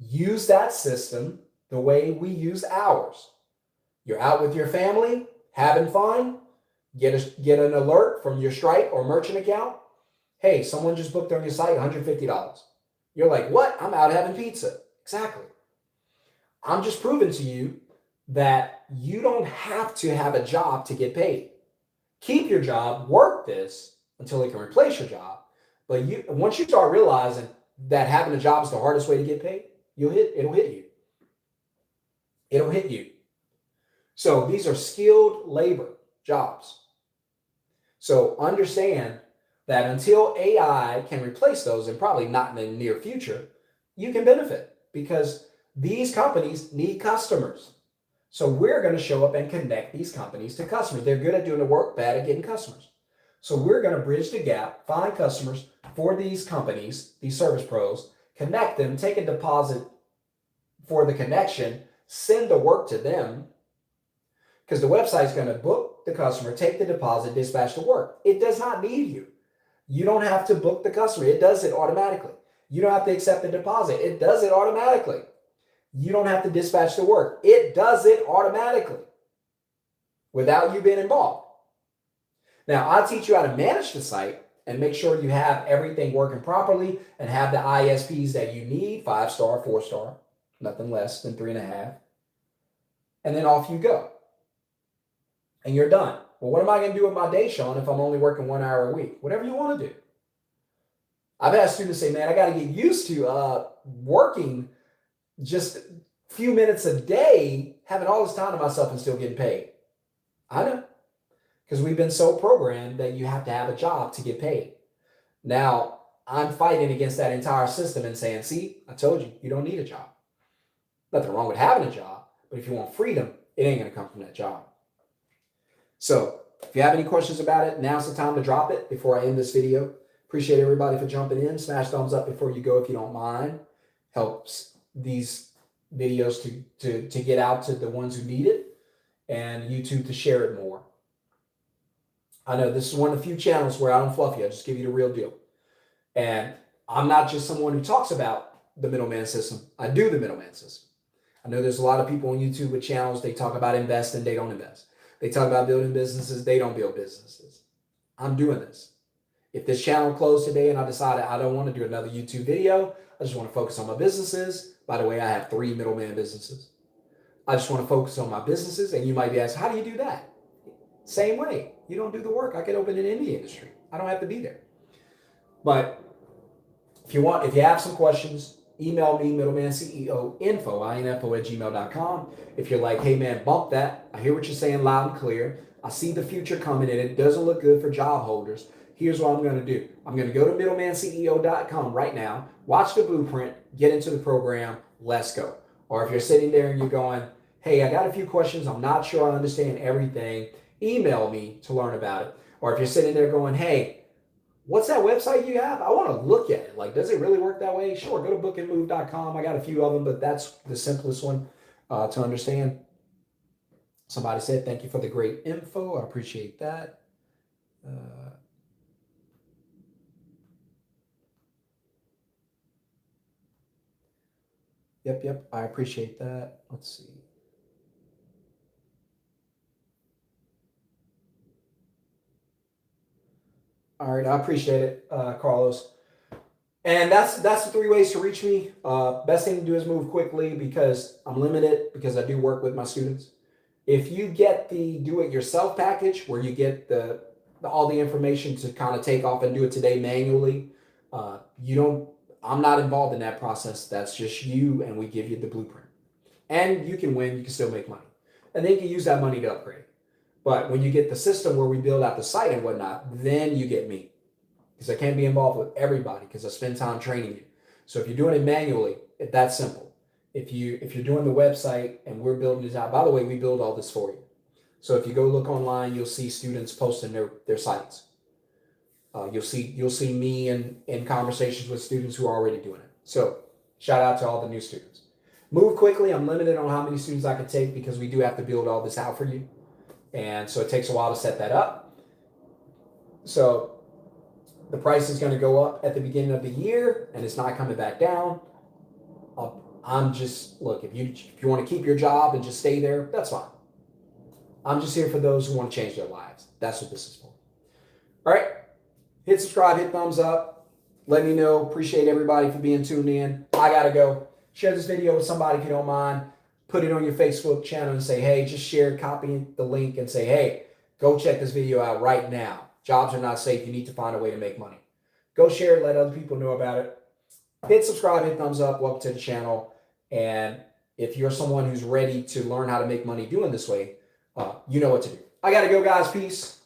Use that system the way we use ours. You're out with your family, having fun, get an alert from your Stripe or merchant account. Hey, someone just booked on your site $150. You're like, what? I'm out having pizza. Exactly. I'm just proving to you that you don't have to have a job to get paid. Keep your job, work this until it can replace your job. But once you start realizing that having a job is the hardest way to get paid, it'll hit you. It'll hit you. So these are skilled labor jobs. So understand that until AI can replace those, and probably not in the near future, you can benefit because these companies need customers. So we're going to show up and connect these companies to customers. They're good at doing the work, bad at getting customers. So we're going to bridge the gap, find customers for these companies, these service pros, connect them, take a deposit for the connection, send the work to them, because the website is going to book the customer, take the deposit, dispatch the work. It does not need you. You don't have to book the customer. It does it automatically. You don't have to accept the deposit. It does it automatically. You don't have to dispatch the work. It does it automatically without you being involved. Now, I'll teach you how to manage the site and make sure you have everything working properly and have the ISPs that you need, 5-star, 4-star, nothing less than 3.5. And then off you go. And you're done. Well, what am I going to do with my day, Shon, if I'm only working 1 hour a week? Whatever you want to do. I've had students say, man, I got to get used to working just a few minutes a day, having all this time to myself and still getting paid. I know. Because we've been so programmed that you have to have a job to get paid. Now, I'm fighting against that entire system and saying, see, I told you, you don't need a job. Nothing wrong with having a job, but if you want freedom, it ain't going to come from that job. So if you have any questions about it, now's the time to drop it before I end this video. Appreciate everybody for jumping in. Smash thumbs up before you go if you don't mind. Helps these videos to get out to the ones who need it, and YouTube to share it more. I know this is one of the few channels where I don't fluff you. I just give you the real deal. And I'm not just someone who talks about the middleman system. I do the middleman system. I know there's a lot of people on YouTube with channels. They talk about investing. They don't invest. They talk about building businesses. They don't build businesses. I'm doing this. If this channel closed today and I decided I don't want to do another YouTube video, I just want to focus on my businesses. By the way, I have 3 middleman businesses. I just want to focus on my businesses. And you might be asking, how do you do that? Same way. You don't do the work. I could open in any industry. I don't have to be there. But if you have some questions, email me, middlemanceo@gmail.com. If you're like, hey man, bump that. I hear what you're saying loud and clear. I see the future coming and it doesn't look good for job holders. Here's what I'm going to do. I'm going to go to middlemanceo.com right now, watch the blueprint, get into the program, let's go. Or if you're sitting there and you're going, hey, I got a few questions. I'm not sure I understand everything. Email me to learn about it. Or if you're sitting there going, hey, what's that website you have? I want to look at it. Like, does it really work that way? Sure, go to bookandmove.com. I got a few of them, but that's the simplest one to understand. Somebody said, thank you for the great info. I appreciate that. Yep. I appreciate that. Let's see. All right, I appreciate it, Carlos. And that's the three ways to reach me. Best thing to do is move quickly because I'm limited because I do work with my students. If you get the do-it-yourself package where you get all the information to kind of take off and do it today manually, you don't. I'm not involved in that process. That's just you, and we give you the blueprint. And you can win. You can still make money, and then you can use that money to upgrade. But when you get the system where we build out the site and whatnot, then you get me because I can't be involved with everybody because I spend time training you. So if you're doing it manually, that's simple. If you're doing the website and we're building this out, by the way, we build all this for you. So if you go look online, you'll see students posting their sites. You'll see me in conversations with students who are already doing it. So shout out to all the new students. Move quickly. I'm limited on how many students I can take because we do have to build all this out for you. And so it takes a while to set that up. So the price is going to go up at the beginning of the year and it's not coming back down. I'm just, look, if you want to keep your job and just stay there, that's fine. I'm just here for those who want to change their lives. That's what this is for. All right. Hit subscribe, hit thumbs up. Let me know. Appreciate everybody for being tuned in. I got to go. Share this video with somebody if you don't mind. Put it on your Facebook channel and say, hey, just share, copy the link and say, hey, go check this video out right now. Jobs are not safe. You need to find a way to make money. Go share it. Let other people know about it. Hit subscribe, hit thumbs up. Welcome to the channel. And if you're someone who's ready to learn how to make money doing this way, you know what to do. I got to go, guys. Peace.